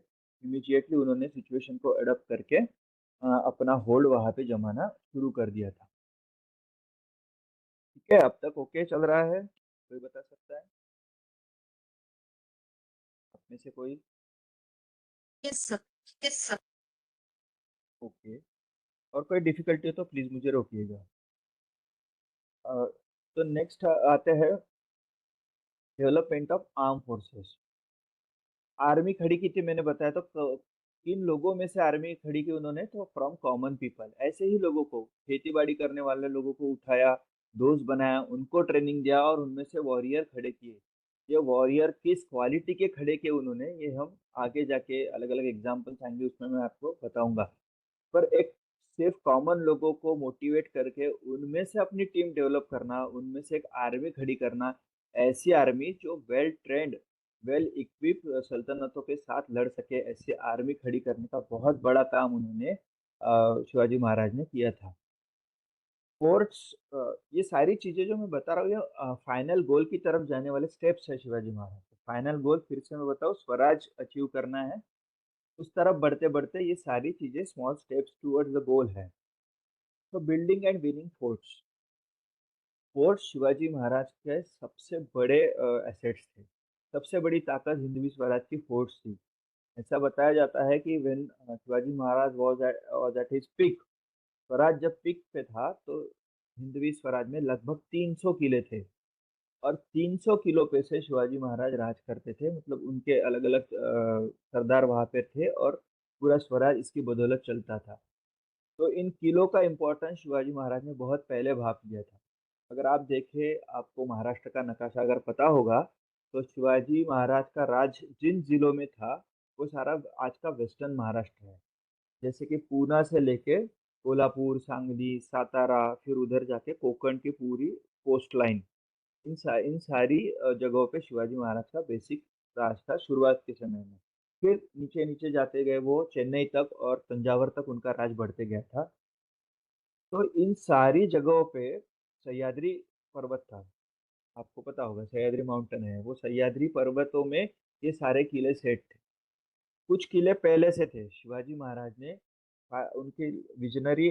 S1: इमीडिएटली उन्होंने सिचुएशन को अडॉप्ट करके अपना होल्ड वहां पे जमाना शुरू कर दिया था। ठीक है, अब तक ओके चल रहा है? कोई बता सकता है आप में से कोई?
S2: Yes sir. Yes sir.
S1: Okay. और कोई डिफिकल्टी हो तो प्लीज मुझे रोकिएगा। अ, तो नेक्स्ट आते हैं development of arm forces. Army खड़ी की थी मैंने बताया, तो किन लोगों में से आर्मी खड़ी की उन्होंने? तो फ्रॉम कॉमन पीपल, ऐसे ही लोगों को, खेती बाड़ी करने वाले लोगों को उठाया, दोस्त बनाया, उनको ट्रेनिंग दिया और उनमें से वॉरियर खड़े किए। ये वॉरियर किस क्वालिटी के खड़े किए उन्होंने, ये हम आगे जाके अलग अलग एग्जाम्पल्स आएंगे उसमें मैं आपको बताऊंगा। पर एक सिर्फ कॉमन लोगों को मोटिवेट करके उनमें से अपनी टीम डेवलप करना, उनमें से एक आर्मी खड़ी करना, ऐसी आर्मी जो वेल ट्रेंड, वेल इक्विप सल्तनतों के साथ लड़ सके, ऐसी आर्मी खड़ी करने का बहुत बड़ा काम उन्होंने शिवाजी महाराज ने किया था। फोर्ट्स, ये सारी चीजें जो मैं बता रहा हूँ, ये फाइनल गोल की तरफ जाने वाले स्टेप्स है शिवाजी महाराज। फाइनल गोल फिर से मैं बताऊँ, स्वराज अचीव करना है, उस तरफ बढ़ते बढ़ते ये सारी चीजें small steps towards the goal है। तो building and winning forts, forts Shivaji Maharaj के सबसे बड़े एसेट्स थे, सबसे बड़ी ताकत हिंदवी स्वराज की फोर्ट्स थी। ऐसा बताया जाता है कि when Shivaji Maharaj was at his peak, Swaraj जब पीक पे था तो हिंदवी स्वराज में लगभग 300 किले थे। और 300 किलो पे से शिवाजी महाराज राज करते थे, मतलब उनके अलग अलग सरदार वहां पे थे और पूरा स्वराज इसकी बदौलत चलता था। तो इन किलों का इम्पोर्टेंस शिवाजी महाराज ने बहुत पहले भाप लिया था। अगर आप देखें, आपको महाराष्ट्र का नक्शा अगर पता होगा, तो शिवाजी महाराज का राज जिन जिलों में था वो सारा आज का वेस्टर्न महाराष्ट्र है। जैसे कि पूना से लेके कोल्हापुर, सांगली, सातारा, फिर उधर जाके कोकण की पूरी कोस्ट लाइन, इन सारी जगहों पे शिवाजी महाराज का बेसिक राज था शुरुआत के समय में। फिर नीचे नीचे जाते गए वो चेन्नई तक और तंजावर तक उनका राज बढ़ते गया था। तो इन सारी जगहों पे सह्याद्री पर्वत था, आपको पता होगा सह्याद्री माउंटेन है, वो सह्याद्री पर्वतों में ये सारे किले सेट थे। कुछ किले पहले से थे, शिवाजी महाराज ने उनके विजनरी,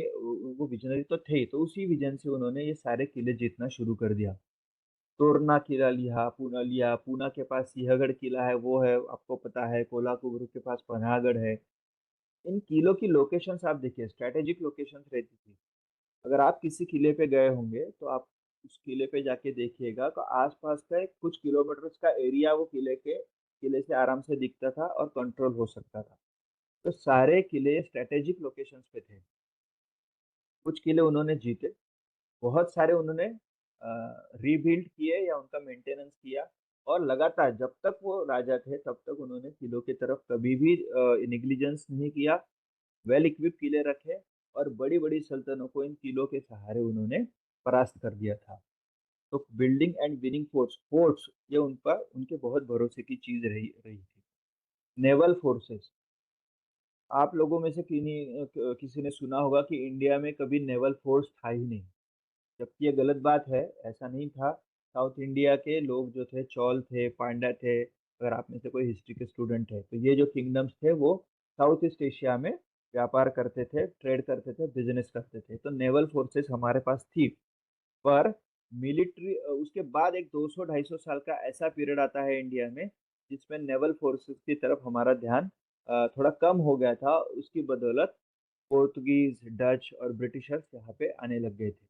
S1: वो विजनरी तो थे, तो उसी विजन से उन्होंने ये सारे किले जीतना शुरू कर दिया। तोरना किला लिया, पूना के पास सिंहगढ़ किला है, वो है आपको पता है, कोल्हापुर के पास पन्हागढ़ है। इन किलों की लोकेशंस आप देखिए, स्ट्रेटेजिक लोकेशंस रहती थी। अगर आप किसी किले पे गए होंगे तो आप उस किले पे जाके देखिएगा, तो आसपास का एक कुछ किलोमीटर का एरिया वो किले से आराम से दिखता था और कंट्रोल हो सकता था। तो सारे किले स्ट्रेटेजिक लोकेशंस पे थे। कुछ किले उन्होंने जीते, बहुत सारे उन्होंने रीबिल्ड किए या उनका मेंटेनेंस किया। और लगातार जब तक वो राजा थे तब तक उन्होंने किलों की तरफ कभी भी निग्लिजेंस नहीं किया, वेल इक्विप किले रखे और बड़ी बड़ी सल्तनतों को इन किलों के सहारे उन्होंने परास्त कर दिया था। तो बिल्डिंग एंड विनिंग फोर्स, ये उन पर उनके बहुत भरोसे की चीज रही रही थी। नेवल फोर्सेस, आप लोगों में से किसी ने सुना होगा कि इंडिया में कभी नेवल फोर्स था ही नहीं, जबकि ये गलत बात है, ऐसा नहीं था। साउथ इंडिया के लोग जो थे, चोल थे, पांड्या थे, अगर आप में से कोई हिस्ट्री के स्टूडेंट है तो ये जो किंगडम्स थे वो साउथ ईस्ट एशिया में व्यापार करते थे, ट्रेड करते थे, बिजनेस करते थे। तो नेवल फोर्सेस हमारे पास थी। पर मिलिट्री, उसके बाद एक 200-250 साल का ऐसा पीरियड आता है इंडिया में जिसमें नेवल फोर्सेस की तरफ हमारा ध्यान थोड़ा कम हो गया था। उसकी बदौलत पोर्तुगीज, डच और ब्रिटिशर्स यहाँ पे आने लग गए थे।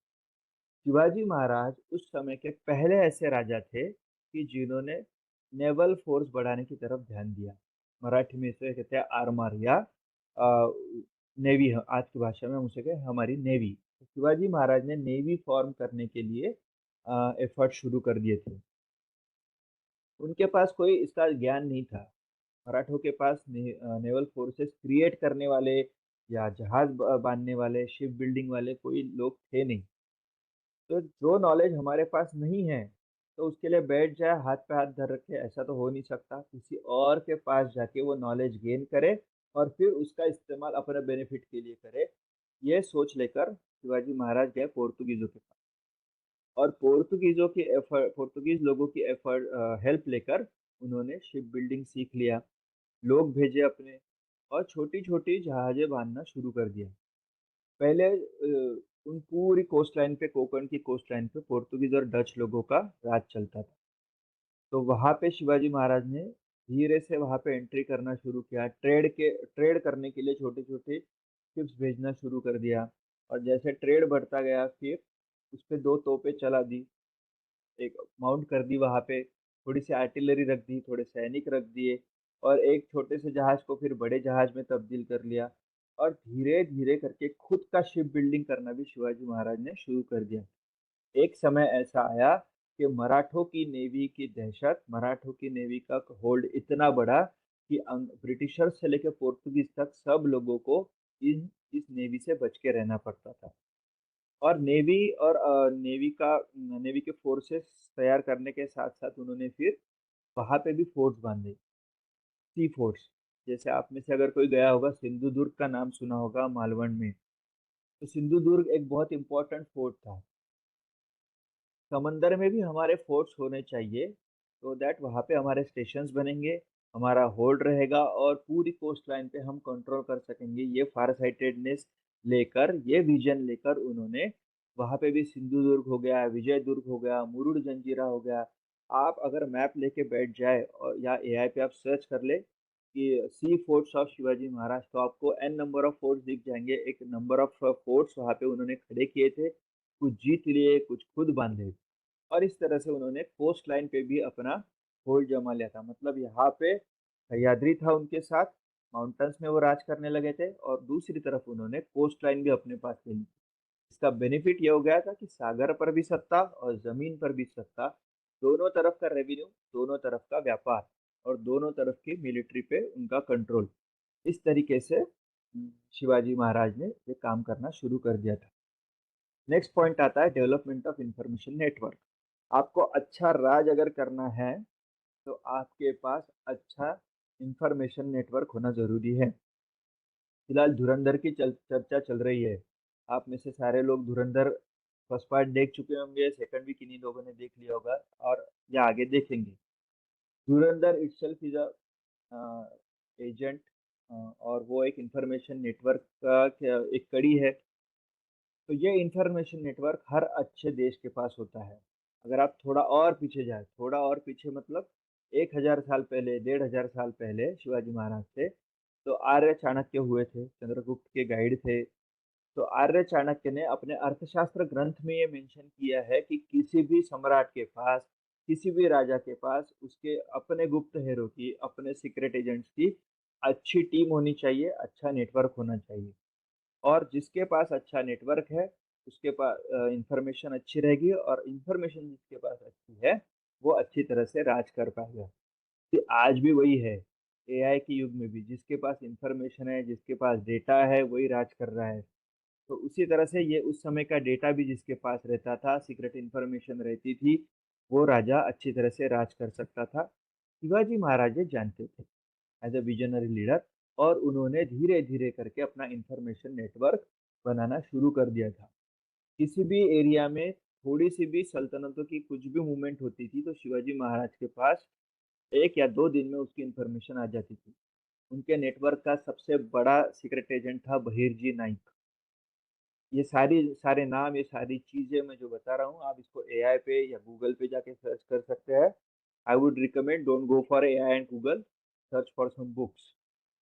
S1: शिवाजी महाराज उस समय के पहले ऐसे राजा थे कि जिन्होंने नेवल फोर्स बढ़ाने की तरफ ध्यान दिया। मराठी में इसे कहते हैं आरमार या नेवी। आज की भाषा में हम उसे कहें हमारी नेवी। तो शिवाजी महाराज ने नेवी फॉर्म करने के लिए एफर्ट शुरू कर दिए थे। उनके पास कोई इसका ज्ञान नहीं था। मराठों के पास नेवल फोर्सेस क्रिएट करने वाले या जहाज बांधने वाले, शिप बिल्डिंग वाले कोई लोग थे नहीं। तो जो नॉलेज हमारे पास नहीं है, तो उसके लिए बैठ जाए हाथ पे हाथ धर रखे, ऐसा तो हो नहीं सकता। किसी और के पास जाके वो नॉलेज गेन करे और फिर उसका इस्तेमाल अपने बेनिफिट के लिए करे। ये सोच लेकर शिवाजी महाराज गए पोर्तुगीजों के पास और पोर्तुगीज लोगों की एफर्ट हेल्प लेकर उन्होंने शिप बिल्डिंग सीख लिया, लोग भेजे अपने और छोटी छोटी जहाजें बांधना शुरू कर दिया। पहले उन पूरी कोस्ट लाइन पे, कोंकण की कोस्ट लाइन पे पोर्तुगीज और डच लोगों का राज चलता था। तो वहां पे शिवाजी महाराज ने धीरे से वहां पे एंट्री करना शुरू किया, ट्रेड करने के लिए छोटे छोटे शिप्स भेजना शुरू कर दिया। और जैसे ट्रेड बढ़ता गया, फिर उस पे दो तोपें चला दी, एक माउंट कर दी वहां पे, थोड़ी सी आर्टिलरी रख दी, थोड़े सैनिक रख दिए और एक छोटे से जहाज को फिर बड़े जहाज में तब्दील कर लिया। और धीरे धीरे करके खुद का शिप बिल्डिंग करना भी शिवाजी महाराज ने शुरू कर दिया। एक समय ऐसा आया कि मराठों की नेवी की दहशत, मराठों की नेवी का होल्ड इतना बड़ा कि ब्रिटिशर्स से लेकर पोर्तुगीज तक सब लोगों को इस नेवी से बच के रहना पड़ता था। और नेवी के फोर्सेस तैयार करने के साथ साथ उन्होंने फिर वहां पे भी फोर्स बांधे, सी फोर्स। जैसे आप में से अगर कोई गया होगा, सिंधुदुर्ग का नाम सुना होगा मालवण में, तो सिंधुदुर्ग एक बहुत इंपॉर्टेंट फोर्ट था। समंदर में भी हमारे फोर्ट्स होने चाहिए, तो दैट वहाँ पे हमारे स्टेशंस बनेंगे, हमारा होल्ड रहेगा और पूरी कोस्ट लाइन पे हम कंट्रोल कर सकेंगे। ये फार साइटेडनेस लेकर, ये विजन लेकर उन्होंने वहाँ पे भी सिंधुदुर्ग हो गया, विजयदुर्ग हो गया, मुरुड जंजीरा हो गया। आप अगर मैप लेके बैठ जाए और या एआई पे आप सर्च कर ले कि सी फोर्ट्स ऑफ शिवाजी महाराज, तो आपको एन नंबर ऑफ फोर्ट्स दिख जाएंगे। एक नंबर ऑफ फोर्ट्स वहाँ पे उन्होंने खड़े किए थे, कुछ जीत लिए, कुछ खुद बांधे। और इस तरह से उन्होंने कोस्ट लाइन पे भी अपना होल्ड जमा लिया था। मतलब यहाँ पे सह्याद्री था उनके साथ, माउंटेन्स में वो राज करने लगे थे और दूसरी तरफ उन्होंने कोस्ट लाइन भी अपने पास ले ली। इसका बेनिफिट ये हो गया था कि सागर पर भी सत्ता और जमीन पर भी सत्ता, दोनों तरफ का रेवेन्यू, दोनों तरफ का व्यापार और दोनों तरफ की मिलिट्री पे उनका कंट्रोल। इस तरीके से शिवाजी महाराज ने ये काम करना शुरू कर दिया था। नेक्स्ट पॉइंट आता है डेवलपमेंट ऑफ इंफॉर्मेशन नेटवर्क। आपको अच्छा राज अगर करना है, तो आपके पास अच्छा इंफॉर्मेशन नेटवर्क होना जरूरी है। फिलहाल धुरंधर की चर्चा चल रही है। आप में से सारे लोग धुरंधर फर्स्ट पार्ट देख चुके होंगे, सेकंड भी किन्हीं लोगों ने देख लिया होगा और या आगे देखेंगे। धुरंधर इटसेल्फ इज अ एजेंट, और वो एक इंफॉर्मेशन नेटवर्क का एक कड़ी है। तो ये इंफॉर्मेशन नेटवर्क हर अच्छे देश के पास होता है। अगर आप थोड़ा और पीछे जाए, थोड़ा और पीछे मतलब 1000 साल पहले, 1500 साल पहले शिवाजी महाराज थे, तो आर्य चाणक्य हुए थे, चंद्रगुप्त के गाइड थे। तो आर्य चाणक्य ने अपने अर्थशास्त्र ग्रंथ में ये मेंशन किया है कि किसी भी सम्राट के पास, किसी भी राजा के पास उसके अपने गुप्तहेरों की, अपने सीक्रेट एजेंट्स की अच्छी टीम होनी चाहिए, अच्छा नेटवर्क होना चाहिए। और जिसके पास अच्छा नेटवर्क है, उसके पास इंफॉर्मेशन अच्छी रहेगी और इंफॉर्मेशन जिसके पास अच्छी है, वो अच्छी तरह से राज कर पाएगा। तो आज भी वही है, एआई के युग में भी जिसके पास इंफॉर्मेशन है, जिसके पास डेटा है, वही राज कर रहा है। तो उसी तरह से ये उस समय का डेटा भी जिसके पास रहता था, सीक्रेट इंफॉर्मेशन रहती थी, वो राजा अच्छी तरह से राज कर सकता था। शिवाजी महाराज ये जानते थे एज ए विजनरी लीडर, और उन्होंने धीरे धीरे करके अपना इंफॉर्मेशन नेटवर्क बनाना शुरू कर दिया था। किसी भी एरिया में थोड़ी सी भी सल्तनतों की कुछ भी मूवमेंट होती थी, तो शिवाजी महाराज के पास 1 या 2 दिन में उसकी इंफॉर्मेशन आ जाती थी। उनके नेटवर्क का सबसे बड़ा सीक्रेट एजेंट था बहिरजी नाइक। ये सारे नाम, ये सारी चीजें मैं जो बता रहा हूँ, आप इसको एआई पे या गूगल पे जाके सर्च कर सकते हैं। I would recommend, don't go for AI and Google, search for some books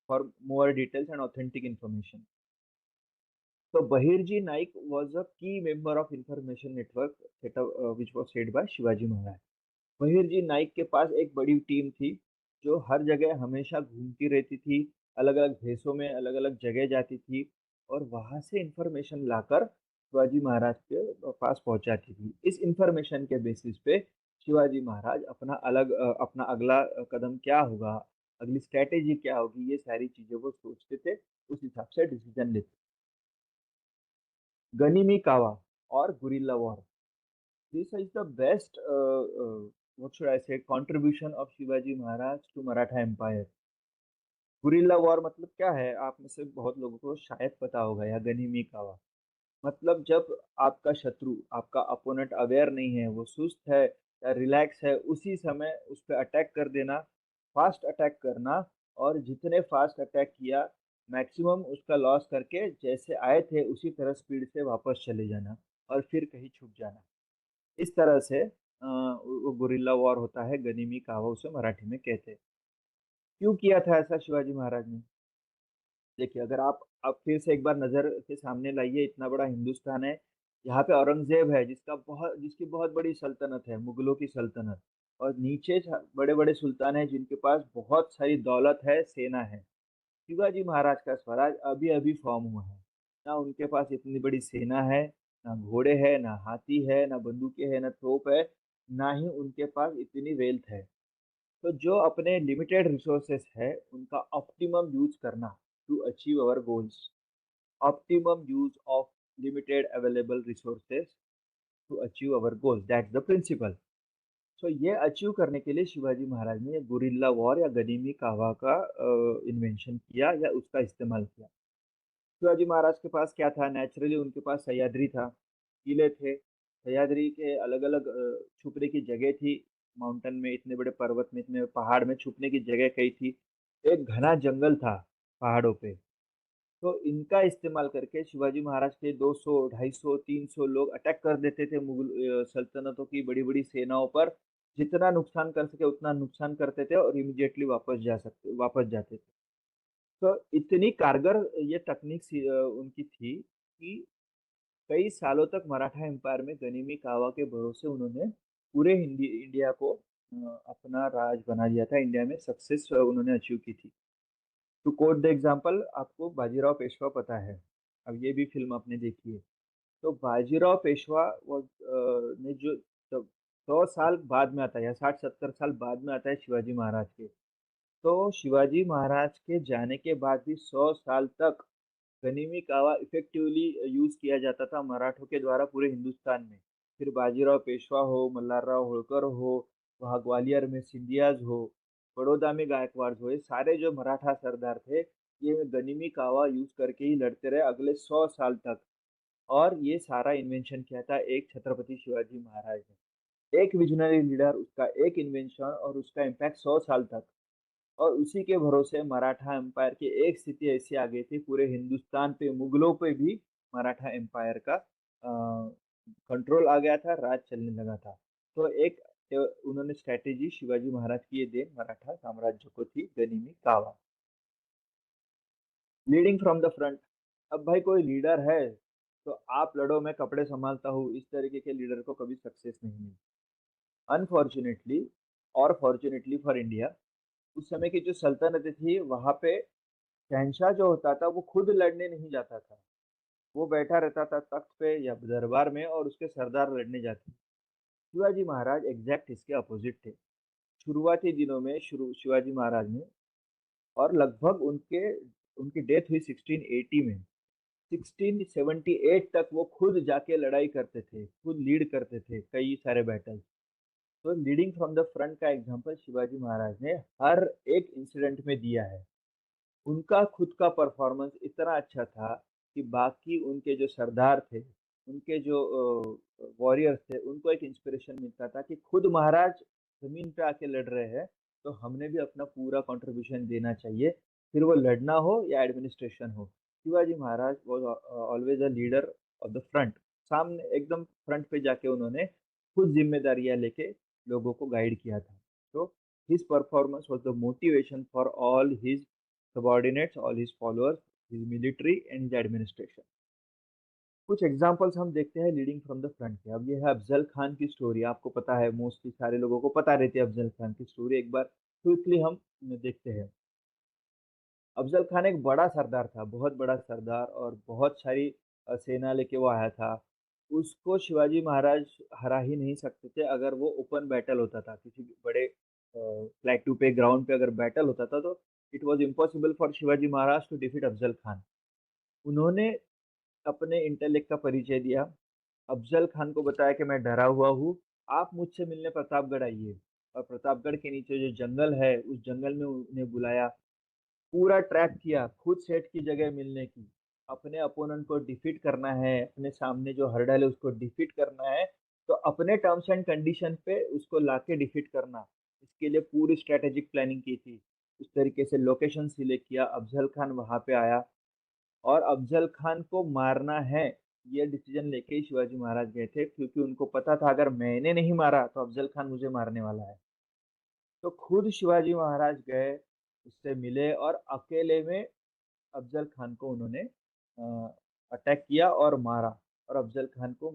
S1: for more details and authentic information. So Bahirji Naik was a key member of information network set up, which was headed by Shivaji Maharaj. Bahirji Naik के पास एक बड़ी team थी जो हर जगह हमेशा घूमती रहती थी, अलग अलग भेषों में अलग अलग जगह जाती थी और वहां से इंफॉर्मेशन लाकर शिवाजी महाराज के पास पहुंचाती थी। इस इंफॉर्मेशन के बेसिस पे शिवाजी महाराज अपना अगला कदम क्या होगा, अगली स्ट्रेटेजी क्या होगी, ये सारी चीजें वो सोचते थे, उस हिसाब से डिसीजन लेते। गनीमी कावा और guerrilla war, this is the best what should I say contribution of Shivaji Maharaj to Maratha Empire. Guerrilla war मतलब क्या है, आप में से बहुत लोगों को शायद पता होगा, या गनीमी कावा मतलब जब आपका शत्रु, आपका अपोनेंट अवेयर नहीं है, वो सुस्त है या रिलैक्स है, उसी समय उस पर अटैक कर देना, फास्ट अटैक करना, और जितने फास्ट अटैक किया मैक्सिमम उसका लॉस करके जैसे आए थे उसी तरह स्पीड से वापस चले जाना और फिर कहीं छुप जाना। इस तरह से वो गुरिल्ला वॉर होता है, गनीमी कावा उसे मराठी में कहते हैं। क्यों किया था ऐसा शिवाजी महाराज ने? देखिए, अगर आप फिर से एक बार नजर के सामने लाइए, इतना बड़ा हिंदुस्तान है, यहाँ पे औरंगजेब है जिसकी बहुत बड़ी सल्तनत है, मुगलों की सल्तनत, और नीचे बड़े बड़े सुल्तान हैं जिनके पास बहुत सारी दौलत है, सेना है। शिवाजी महाराज का स्वराज अभी अभी फॉर्म हुआ है, ना उनके पास इतनी बड़ी सेना है, ना घोड़े है, ना हाथी है, ना बंदूकें है, ना तोप है, ना ही उनके पास इतनी वेल्थ है। तो जो अपने लिमिटेड रिसोर्सेस है उनका ऑप्टिमम यूज करना to achieve our goals, optimum use of limited available resources to achieve our goals, that's the principle. So ये अचीव करने के लिए शिवाजी महाराज ने गुरिल्ला वॉर या गनीमी कावा का इन्वेंशन किया या उसका इस्तेमाल किया। शिवाजी महाराज के पास क्या था? नेचुरली उनके पास सह्याद्री था, किले थे। सह्याद्री के अलग अलग छुपने की जगह थी, माउंटेन में, इतने बड़े पर्वत में, इतने पहाड़ में छुपने की जगह कहीं थी। एक घना जंगल था पहाड़ों पे। तो इनका इस्तेमाल करके शिवाजी महाराज के 200, 250, 300 लोग अटैक कर देते थे मुगल सल्तनतों की बड़ी बड़ी सेनाओं पर। जितना नुकसान कर सके उतना नुकसान करते थे और इमीडिएटली वापस जाते थे। तो इतनी कारगर ये तकनीक उनकी थी कि कई सालों तक मराठा एम्पायर में गनीमी कावा के भरोसे उन्होंने पूरे हिंदी इंडिया को अपना राज बना लिया था। इंडिया में सक्सेस उन्होंने अचीव की थी। टू कोट द एग्जाम्पल, आपको बाजीराव पेशवा पता है, अब ये भी फिल्म आपने देखी है। तो बाजीराव पेशवा ने जो 100 साल बाद में आता है या 60-70 साल बाद में आता है शिवाजी महाराज के। तो शिवाजी महाराज के जाने के बाद भी 100 साल तक गनीमी कावा इफेक्टिवली यूज किया जाता था मराठों के द्वारा पूरे हिंदुस्तान में। फिर बाजीराव पेशवा हो, मल्हारराव होळकर हो, वहाँ ग्वालियर में सिंधियाज हो, बड़ौदा में गायकवाड़ हो, ये सारे जो मराठा सरदार थे, ये गनीमी कावा यूज करके ही लड़ते रहे अगले 100 साल तक। और ये सारा इन्वेंशन किया था एक छत्रपति शिवाजी महाराज ने, एक विजनरी लीडर, उसका एक इन्वेंशन और उसका इम्पैक्ट 100 साल तक। और उसी के भरोसे मराठा एम्पायर की एक स्थिति ऐसी आ गई थी, पूरे हिंदुस्तान पे, मुगलों पे भी मराठा एम्पायर का कंट्रोल आ गया था, राज चलने लगा था। तो उन्होंने स्ट्रेटेजी शिवाजी महाराज की ये देन मराठा साम्राज्य को थी, गनीमी कावा। लीडिंग फ्रॉम द फ्रंट, अब भाई कोई लीडर है तो आप लड़ो मैं कपड़े संभालता हूँ, इस तरीके के लीडर को कभी सक्सेस नहीं मिली। अनफॉर्चुनेटली और फॉर्चुनेटली फॉर इंडिया, उस समय की जो सल्तनतें थी वहां पे शहनशाह जो होता था वो खुद लड़ने नहीं जाता था, वो बैठा रहता था तख्त पे या दरबार में और उसके सरदार लड़ने जाते। शिवाजी महाराज एग्जैक्ट इसके अपोजिट थे। शुरुआती दिनों में शिवाजी महाराज ने, और लगभग उनके उनकी डेथ हुई 1680 में, 1678 तक वो खुद जाके लड़ाई करते थे, खुद लीड करते थे कई सारे बैटल। तो लीडिंग फ्रॉम द फ्रंट का एग्जांपल शिवाजी महाराज ने हर एक इंसिडेंट में दिया है। उनका खुद का परफॉर्मेंस इतना अच्छा था कि बाकी उनके जो सरदार थे, उनके जो वॉरियर्स थे, उनको एक इंस्पिरेशन मिलता था कि खुद महाराज जमीन पे आके लड़ रहे हैं, तो हमने भी अपना पूरा कंट्रीब्यूशन देना चाहिए, फिर वो लड़ना हो या एडमिनिस्ट्रेशन हो। Shivaji Maharaj was always a leader of the front, सामने एकदम फ्रंट पे जाके उन्होंने खुद जिम्मेदारियां लेके लोगों को गाइड किया था। तो his performance was the motivation for all his subordinates, all his followers, his military and his administration. कुछ एग्जांपल्स हम देखते हैं लीडिंग फ्रॉम द फ्रंट के। अब ये है अफजल खान की स्टोरी, आपको पता है, मोस्टली सारे लोगों को पता रहती है अफजल खान की स्टोरी। एक बार क्विकली हम देखते हैं। अफजल खान एक बड़ा सरदार था, बहुत बड़ा सरदार, और बहुत सारी सेना लेके वो आया था। उसको शिवाजी महाराज हरा ही नहीं सकते थे। अगर वो ओपन बैटल होता था, किसी भी बड़े प्लेटू पे, ग्राउंड पे अगर बैटल होता था, तो it was impossible for Shivaji Maharaj to defeat Afzal Khan. उन्होंने अपने इंटेलेक्ट का परिचय दिया। अफजल खान को बताया कि मैं डरा हुआ हूँ, आप मुझसे मिलने प्रतापगढ़ आइए। और प्रतापगढ़ के नीचे जो जंगल है, उस जंगल में उन्हें बुलाया। पूरा ट्रैक किया, खुद सेट की जगह मिलने की। अपने अपोनेंट को डिफीट करना है, अपने सामने जो हर्डल है उसको डिफीट करना है, तो अपने टर्म्स एंड कंडीशन पे उसको लाके डिफीट करना। इसके लिए पूरी स्ट्रेटेजिक प्लानिंग की थी। उस तरीके से लोकेशन सिलेक्ट किया, अफजल खान वहां पे आया, और अफजल खान को मारना है, ये डिसीजन लेके ही शिवाजी महाराज गए थे, क्योंकि उनको पता था अगर मैंने नहीं मारा तो अफजल खान मुझे मारने वाला है। तो खुद शिवाजी महाराज गए, उससे मिले, और अकेले में अफजल खान को उन्होंने अटैक किया और मारा। और अफजल खान को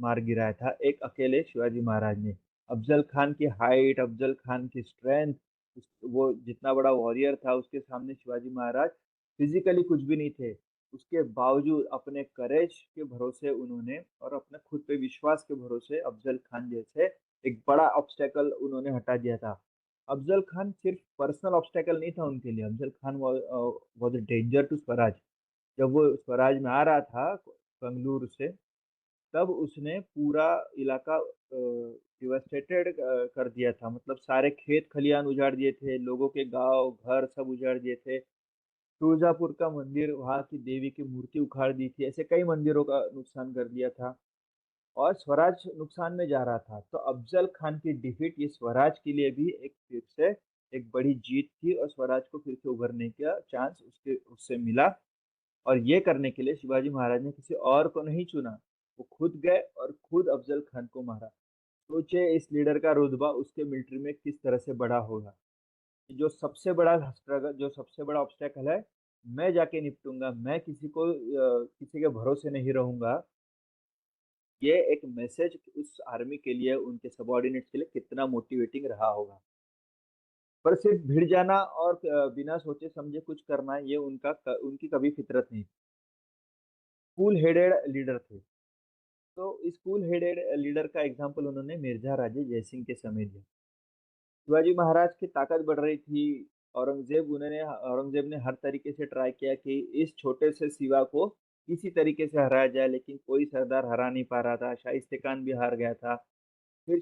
S1: मार गिराया था एक अकेले शिवाजी महाराज ने। अफजल खान की हाइट, अफजल खान की स्ट्रेंथ, वो जितना बड़ा वॉरियर था, उसके सामने शिवाजी महाराज फिजिकली कुछ भी नहीं थे। उसके बावजूद अपने करेज के भरोसे उन्होंने, और अपने खुद पे विश्वास के भरोसे, अफजल खान जैसे एक बड़ा ऑब्स्टेकल उन्होंने हटा दिया था। अफजल खान सिर्फ पर्सनल ऑब्स्टेकल नहीं था उनके लिए, Afzal Khan was a danger to Swaraj. जब वो स्वराज में आ रहा था बेंगलुरु से, तब उसने पूरा इलाका डिवास्टेटेड कर दिया था। मतलब सारे खेत खलियान उजाड़ दिए थे, लोगों के गांव घर सब उजाड़ दिए थे। तुळजापुर का मंदिर, वहां की देवी की मूर्ति उखाड़ दी थी। ऐसे कई मंदिरों का नुकसान कर दिया था, और स्वराज नुकसान में जा रहा था। तो अफजल खान की डिफीट ये स्वराज के लिए भी एक फिर से एक बड़ी जीत थी, और स्वराज को फिर से उभरने का चांस उसके उससे मिला। और ये करने के लिए शिवाजी महाराज ने किसी और को नहीं चुना, वो खुद गए और खुद अफजल खान को मारा। सोचे इस लीडर का रुतबा उसके मिलिट्री में किस तरह से बड़ा होगा। जो सबसे बड़ा स्ट्रगल, जो सबसे बड़ा ऑब्स्टेकल है, मैं जाके निपटूंगा, मैं किसी के भरोसे नहीं रहूंगा। ये एक मैसेज उस आर्मी के लिए, उनके सबऑर्डिनेट्स के लिए कितना मोटिवेटिंग रहा होगा। पर सिर्फ भिड़ जाना और बिना सोचे समझे कुछ करना, ये उनकी कभी फितरत नहीं थी। कूल हेडेड लीडर थे। तो इस कूल हेडेड लीडर का एग्जाम्पल उन्होंने मिर्जा राजे जयसिंह के समय दिया। शिवाजी महाराज की ताकत बढ़ रही थी। औरंगजेब ने हर तरीके से ट्राई किया कि इस छोटे से सिवा को किसी तरीके से हराया जाए, लेकिन कोई सरदार हरा नहीं पा रहा था। शाइस्ते खान भी हार गया था। फिर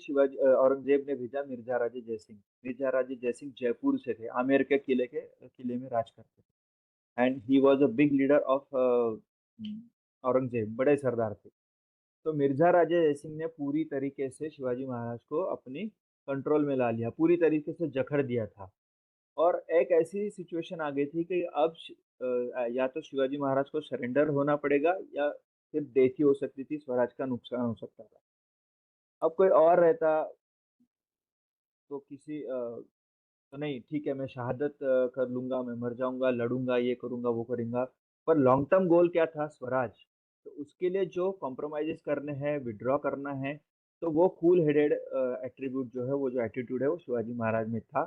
S1: औरंगजेब ने भेजा मिर्जा राजे जयसिंह। मिर्जा राजे जयसिंह जयपुर से थे, आमेर के किले में राज करते थे, and he was a big leader of Aurangzeb, बड़े सरदार थे। तो मिर्जा राजे जयसिंह ने पूरी तरीके से शिवाजी महाराज को अपनी कंट्रोल में ला लिया, पूरी तरीके से जकड़ दिया था। और एक ऐसी सिचुएशन आ गई थी कि अब या तो शिवाजी महाराज को सरेंडर होना पड़ेगा, या फिर डेथ ही हो सकती थी, स्वराज का नुकसान हो सकता था। अब कोई और रहता तो तो नहीं, ठीक है, मैं शहादत कर लूंगा, मैं मर जाऊंगा, लड़ूंगा, ये करूंगा, वो करूंगा। पर लॉन्ग टर्म गोल क्या था? स्वराज। तो उसके लिए जो कॉम्प्रोमाइजेस करने हैं, विड्रॉ करना है, तो वो कूल हेडेड एट्रीब्यूट जो है, वो जो एटीट्यूड है, वो शिवाजी महाराज में था।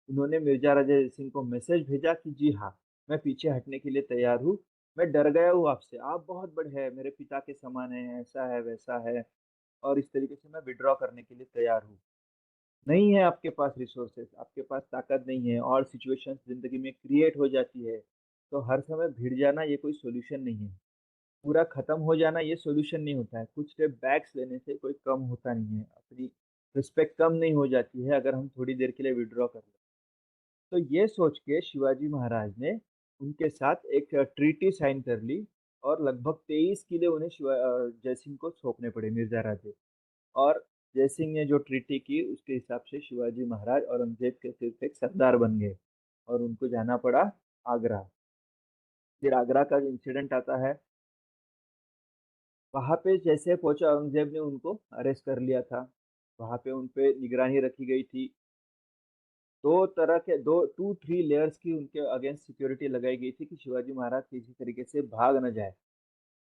S1: उन्होंने मिर्जा राजा सिंह को मैसेज भेजा कि जी हाँ, मैं पीछे हटने के लिए तैयार हूँ। मैं डर गया हूँ आपसे, आप बहुत बड़े हैं, मेरे पिता के समान है, ऐसा है वैसा है, और इस तरीके से मैं विड्रॉ करने के लिए तैयार हूँ। नहीं है आपके पास रिसोर्सेस, आपके पास ताकत नहीं है, और सिचुएशंस जिंदगी में क्रिएट हो जाती है, तो हर समय भिड़ जाना ये कोई सोल्यूशन नहीं है। पूरा खत्म हो जाना ये सोल्यूशन नहीं होता है। कुछ स्टेप बैक्स लेने से कोई कम होता नहीं है, अपनी रिस्पेक्ट कम नहीं हो जाती है अगर हम थोड़ी देर के लिए विड्रॉ कर लें। तो ये सोच के शिवाजी महाराज ने उनके साथ एक ट्रीटी साइन कर ली, और लगभग 23 किले उन्हें जयसिंह को सौंपने पड़े, मिर्जा राजे। और जयसिंह ने जो ट्रीटी की, उसके हिसाब से शिवाजी महाराज औरंगजेब के सिर्फ एक सरदार बन गए, और उनको जाना पड़ा आगरा। फिर आगरा का इंसिडेंट आता है। वहां पे जैसे पहुंचे, औरंगजेब ने उनको अरेस्ट कर लिया था। वहां पे उन पे निगरानी रखी गई थी। दो तरह के दो टू थ्री लेयर्स की उनके अगेंस्ट सिक्योरिटी लगाई गई थी कि शिवाजी महाराज किसी तरीके से भाग न जाए।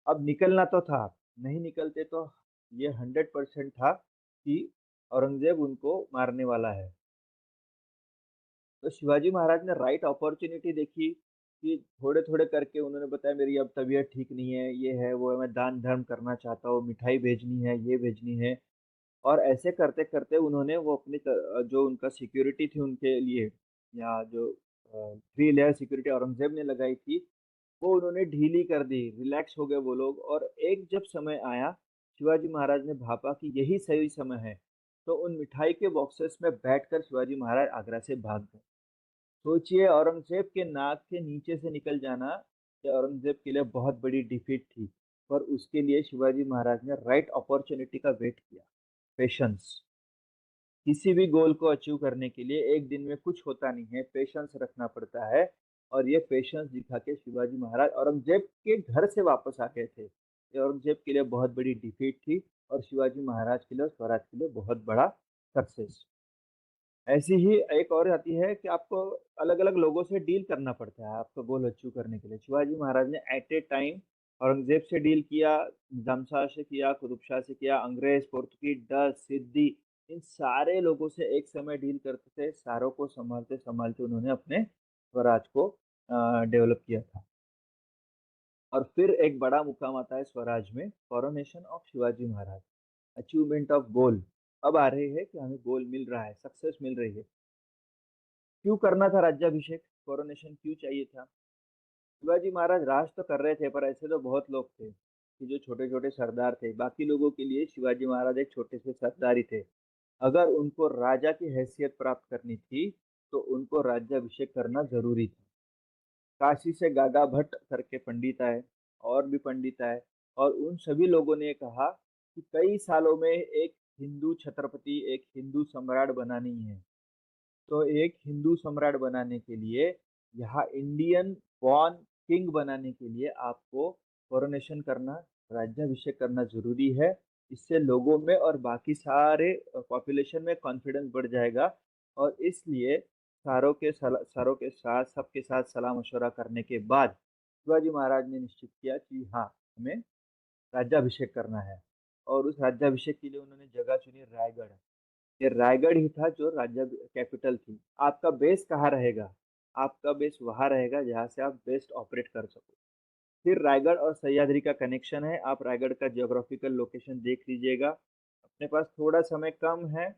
S1: अब निकलना तो था, नहीं निकलते तो ये 100% था कि औरंगज़ेब उनको मारने वाला है। तो शिवाजी महाराज ने राइट अपॉर्च्युनिटी देखी कि थोड़े-थोड़े करके उन्होंने बताया मेरी अब तबीयत ठीक नहीं है, ये है, वो है, मैं दान-धर्म करना चाहता हूँ, मिठाई भेजनी है, ये भेजनी है। और ऐसे करते-करते उन्होंने वो अपनी जो उनका सिक्योरिटी थी उनके लिए या जो 3 लेयर सिक्योरिटी औरंगज़ेब ने लगाई थी, वो उन्होंने ढीली कर दी, रिलैक्स हो गए वो लोग और एक जब समय आया, शिवाजी महाराज ने भापा कि यही सही समय है, तो उन मिठाई के बॉक्सेस में बैठकर शिवाजी महाराज आगरा से भाग गए। सोचिए औरंगज़ेब के नाक के नीचे से निकल जाना, ये औरंगज़ेब के लिए बहुत बड़ी डिफीट थी, पर उसके लिए शिवाजी महाराज ने राइट अपॉर्च्युनिटी का वेट किया, पेशेंस। किसी भी गोल को अचीव करने के लिए एक दिन में कुछ होता नहीं है, पेशेंस रखना पड़ता है और ये पेशेंस दिखा के शिवाजी महाराज औरंगज़ेब के घर से वापस आ गए थे। ये औरंगज़ेब के लिए बहुत बड़ी डिफीट थी और शिवाजी महाराज के लिए और स्वराज के लिए बहुत बड़ा सक्सेस। ऐसी ही एक और आती है कि आपको अलग-अलग लोगों से डील करना पड़ता है आपका गोल अचीव करने के लिए। शिवाजी महाराज ने एट ए टाइम औरंगज़ेब से डील किया, निज़ाम शाह से किया, कुतुब शाह से किया, अंग्रेज़, पुर्तगाली, डच, सिद्दी इन सारे लोगों से एक समय डील करते थे। सारों को सँभालते-सँभालते उन्होंने अपने स्वराज को डेवलप किया था। और फिर एक बड़ा मुकाम आता है स्वराज में, coronation of Shivaji Maharaj, achievement of goal. अब आ रही है कि हमें गोल मिल रहा है, सक्सेस मिल रही है। क्यों करना था राज्याभिषेक? कोरोनेशन क्यों चाहिए था? शिवाजी महाराज राज तो कर रहे थे, पर ऐसे तो बहुत लोग थे कि जो छोटे-छोटे सरदार थे। बाकी लोगों के लिए शिवाजी महाराज एक छोटे से सरदार ही थे। अगर उनको राजा की हैसियत प्राप्त करनी थी, तो उनको राज्याभिषेक करना ज़रूरी था। काशी से गागा भट्ट करके पंडित आए और भी पंडित आए और उन सभी लोगों ने कहा कि कई सालों में एक हिंदू छत्रपति, एक हिंदू सम्राट बनानी है। तो एक हिंदू सम्राट बनाने के लिए यहाँ इंडियन बॉर्न किंग बनाने के लिए आपको कोरोनेशन करना, राज्याभिषेक करना ज़रूरी है। इससे लोगों में और बाकी सारे पॉपुलेशन में कॉन्फिडेंस बढ़ जाएगा और इसलिए सारों के साथ सबके साथ सलाह-मशवरा करने के बाद शिवाजी महाराज ने निश्चित किया कि हाँ, हमें राज्याभिषेक करना है और उस राज्याभिषेक के लिए उन्होंने जगह चुनी रायगढ़। ये रायगढ़ ही था जो राज्य कैपिटल थी। आपका बेस कहाँ रहेगा? आपका बेस वहाँ रहेगा जहाँ से आप बेस्ट ऑपरेट कर सको। फिर रायगढ़ और सह्याद्री का कनेक्शन है, आप रायगढ़ का जियोग्राफिकल लोकेशन देख लीजिएगा। अपने पास थोड़ा समय कम है,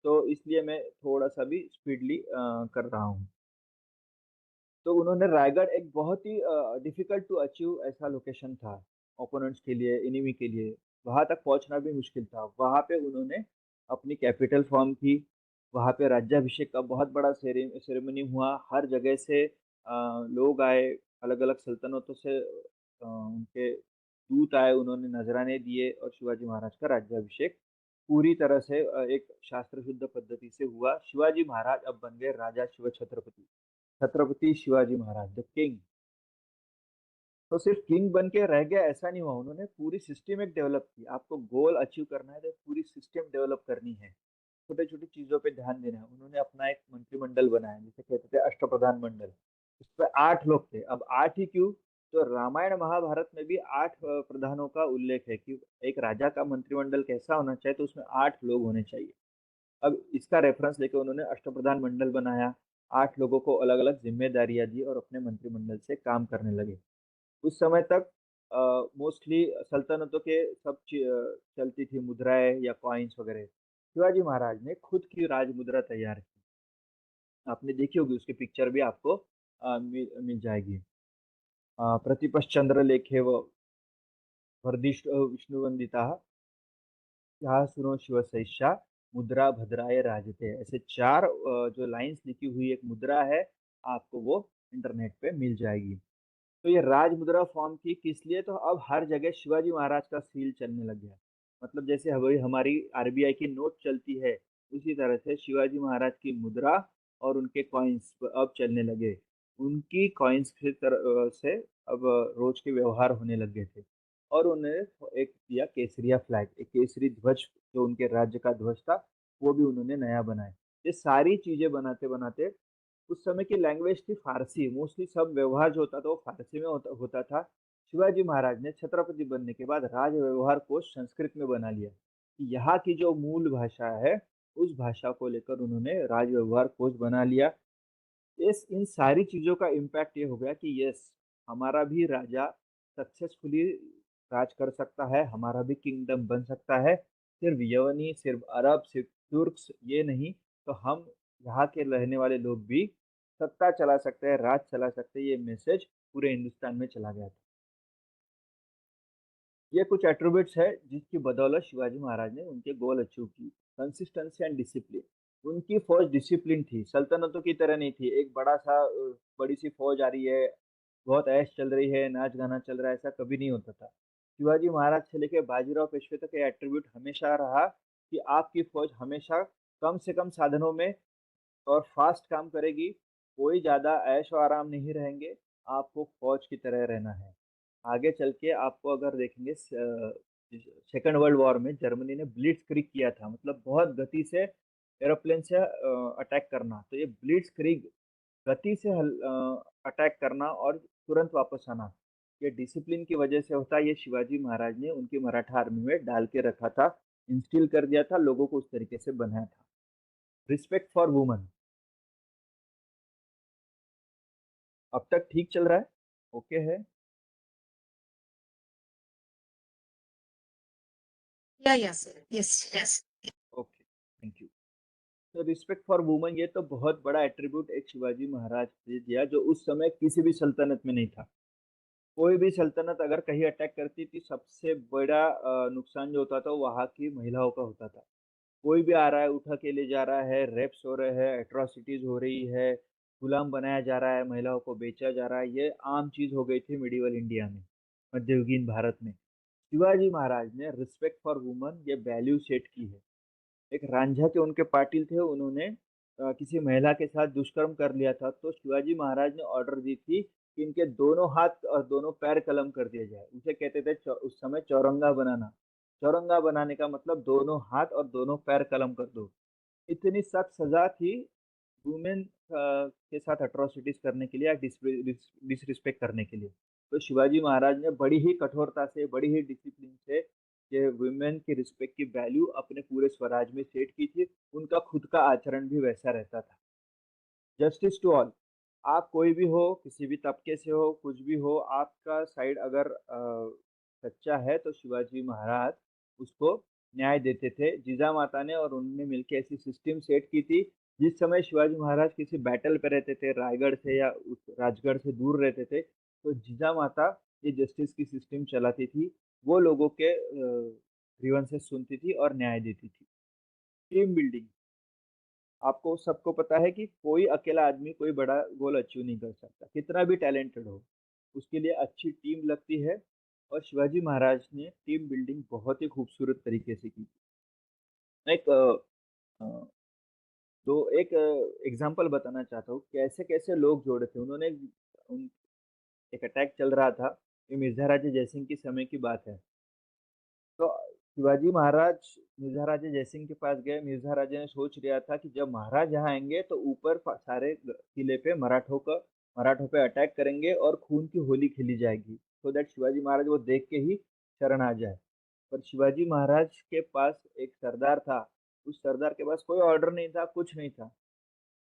S1: तो इसलिए मैं थोड़ा-सा भी स्पीडली कर रहा हूँ। तो उन्होंने रायगढ़ एक बहुत ही डिफिकल्ट टू अचीव ऐसा लोकेशन था, ओपोनेंट्स के लिए, एनिमी के लिए। वहाँ तक पहुँचना भी मुश्किल था। वहाँ पे उन्होंने अपनी कैपिटल फ़ॉर्म की, वहाँ पे राज्याभिषेक का बहुत बड़ा सेरेमनी हुआ। हर जगह से लोग आए, अलग-अलग सल्तनतों से उनके दूत आए, उन्होंने नज़राने दिए और शिवाजी महाराज का राज्याभिषेक पूरी तरह से एक शास्त्र शुद्ध पद्धति से हुआ। शिवाजी महाराज अब बन गए राजा शिव छत्रपति। छत्रपति शिवाजी महाराज द किंग। तो सिर्फ किंग बन के रह गया ऐसा नहीं हुआ, उन्होंने पूरी सिस्टम एक डेवलप की। आपको गोल अचीव करना है तो पूरी सिस्टम डेवलप करनी है, छोटी छोटी चीजों पे ध्यान देना है। उन्होंने अपना एक मंत्रिमंडल बनाया जिसे कहते थे अष्टप्रधान मंडल। उसमें 8 लोग थे। अब 8 ही क्यों? तो रामायण महाभारत में भी 8 प्रधानों का उल्लेख है कि एक राजा का मंत्रिमंडल कैसा होना चाहिए, तो उसमें 8 लोग होने चाहिए। अब इसका रेफरेंस लेके उन्होंने अष्टप्रधान मंडल बनाया, 8 लोगों को अलग-अलग ज़िम्मेदारियाँ दी और अपने मंत्रिमंडल से काम करने लगे। उस समय तक मोस्टली सल्तनतों के चलती थी मुद्राएँ या कॉइन्स वगैरह। शिवाजी महाराज ने खुद की राज मुद्रा तैयार की। आपने देखी होगी उसकी पिक्चर भी आपको मिल जाएगी। प्रतिपश्चंद्र लेखेव विष्णुवंदिता यहाँ सुनो शिव सैषा मुद्रा भद्राय राजते। ऐसे 4 जो लाइन्स लिखी हुई एक मुद्रा है, आपको वो इंटरनेट पे मिल जाएगी। तो ये राज मुद्रा फॉर्म की किस लिए? तो अब हर जगह शिवाजी महाराज का सील चलने लग गया। मतलब जैसे हमारी हमारी आरबीआई की नोट चलती है, उसी तरह से शिवाजी महाराज की मुद्रा और उनके कॉइन्स अब चलने लगे। उनकी कॉइन्स से अब रोज के व्यवहार होने लग गए थे और उन्हें एक दिया केसरिया फ्लैग, एक केसरी ध्वज जो उनके राज्य का ध्वज था, वो भी उन्होंने नया बनाया। ये सारी चीजें बनाते-बनाते उस समय की लैंग्वेज थी फ़ारसी, मोस्टली सब व्यवहार जो होता था वो फ़ारसी में होता होता था। शिवाजी महाराज ने छत्रपति बनने के बाद राज व्यवहार कोश संस्कृत में बना लिया कि यहाँ की जो मूल भाषा है उस भाषा को लेकर उन्होंने राज व्यवहार कोश बना लिया। इस इन सारी चीजों का इम्पैक्ट ये हो गया कि यस, हमारा भी राजा सक्सेसफुली राज कर सकता है, हमारा भी किंगडम बन सकता है। सिर्फ यवनी, सिर्फ अरब, सिर्फ तुर्क्स ये नहीं, तो हम यहाँ के रहने वाले लोग भी सत्ता चला सकते हैं, राज चला सकते हैं। ये मैसेज पूरे हिंदुस्तान में चला गया था। ये कुछ एट्रीब्यूट्स है जिसकी बदौलत शिवाजी महाराज ने उनके गोल अचीव किए। Consistency and discipline. उनकी फौज डिसिप्लिन थी, सल्तनतों की तरह नहीं थी। एक बड़ी सी फौज आ रही है, बहुत ऐश चल रही है, नाच गाना चल रहा है, ऐसा कभी नहीं होता था। शिवाजी महाराज से लेकर बाजीराव पेशवे तक ये एट्रीब्यूट हमेशा रहा कि आपकी फौज हमेशा कम से कम साधनों में और फास्ट काम करेगी। कोई ज्यादा ऐश और आराम नहीं रहेंगे, आपको फौज की तरह रहना है। आगे चल के आपको अगर देखेंगे, सेकेंड वर्ल्ड वॉर में जर्मनी ने ब्लिट्जक्रीग किया था, मतलब बहुत गति से एरोप्लेन से अटैक करना। तो ये ब्लिट्जक्रीग, गति से अटैक करना और तुरंत वापस आना, ये डिसिप्लिन की वजह से होता है। ये शिवाजी महाराज ने उनकी मराठा आर्मी में डाल के रखा था, इंस्टिल कर दिया था, लोगों को उस तरीके से बनाया था। रिस्पेक्ट फॉर वुमन, अब तक ठीक चल रहा है, ओके है।
S2: Yes, yes, yes.
S1: Okay, thank you. तो रिस्पेक्ट फॉर वुमन, ये तो बहुत बड़ा एट्रीब्यूट एक शिवाजी महाराज ने दिया जो उस समय किसी भी सल्तनत में नहीं था। कोई भी सल्तनत अगर कहीं अटैक करती थी, सबसे बड़ा नुकसान जो होता था वो वहां की महिलाओं का होता था। कोई भी आ रहा है, उठा के ले जा रहा है, रेप्स हो रहे हैं, एट्रोसिटीज हो रही है, गुलाम बनाया जा रहा है, महिलाओं को बेचा जा रहा है, ये आम चीज हो गई थी मिडिवल इंडिया में, मध्ययुगीन भारत में। शिवाजी महाराज ने रिस्पेक्ट फॉर वुमन ये वैल्यू सेट की है। एक रांझा के उनके पाटिल थे, उन्होंने किसी महिला के साथ दुष्कर्म कर लिया था, तो शिवाजी महाराज ने ऑर्डर दी थी कि इनके दोनों हाथ और दोनों पैर कलम कर दिए जाए। उसे कहते थे उस समय चौरंगा बनाना। चौरंगा बनाने का मतलब दोनों हाथ और दोनों पैर कलम कर दो। इतनी सख्त सजा थी वुमेन के साथ अट्रोसिटीज करने के लिए या डिसरिस्पेक्ट करने के लिए। तो शिवाजी महाराज ने बड़ी ही कठोरता से, बड़ी ही डिसिप्लिन से ये वुमेन की रिस्पेक्ट की वैल्यू अपने पूरे स्वराज में सेट की थी। उनका खुद का आचरण भी वैसा रहता था। जस्टिस टू ऑल, आप कोई भी हो, किसी भी तबके से हो, कुछ भी हो, आपका साइड अगर सच्चा है तो शिवाजी महाराज उसको न्याय देते थे। जीजा माता ने और उन्होंने मिलकर ऐसी सिस्टम सेट की थी। जिस समय शिवाजी महाराज किसी बैटल पे रहते थे, रायगढ़ से या उस राजगढ़ से दूर रहते थे, तो जीजा माता ये जस्टिस की सिस्टम चलाती थी। वो लोगों के ग्रीवेंसेस सुनती थी और न्याय देती थी। टीम बिल्डिंग, आपको सबको पता है कि कोई अकेला आदमी कोई बड़ा गोल अचीव नहीं कर सकता, कितना भी टैलेंटेड हो, उसके लिए अच्छी टीम लगती है। और शिवाजी महाराज ने टीम बिल्डिंग बहुत ही खूबसूरत तरीके से की। मैं अ, तो एक एग्जांपल बताना चाहता हूँ कैसे कैसे लोग जोड़े थे उन्होंने। उन, एक अटैक चल रहा था, ये मिर्जा राजे जयसिंह की समय की बात है। तो शिवाजी महाराज मिर्जा राजे जयसिंह के पास गए। मिर्जा राजे ने सोच लिया था कि जब महाराज यहाँ आएंगे तो ऊपर सारे किले पे मराठों पे अटैक करेंगे और खून की होली खेली जाएगी, सो दैट शिवाजी महाराज वो देख के ही शरण आ जाए। पर शिवाजी महाराज के पास एक सरदार था। उस सरदार के पास कोई ऑर्डर नहीं था, कुछ नहीं था।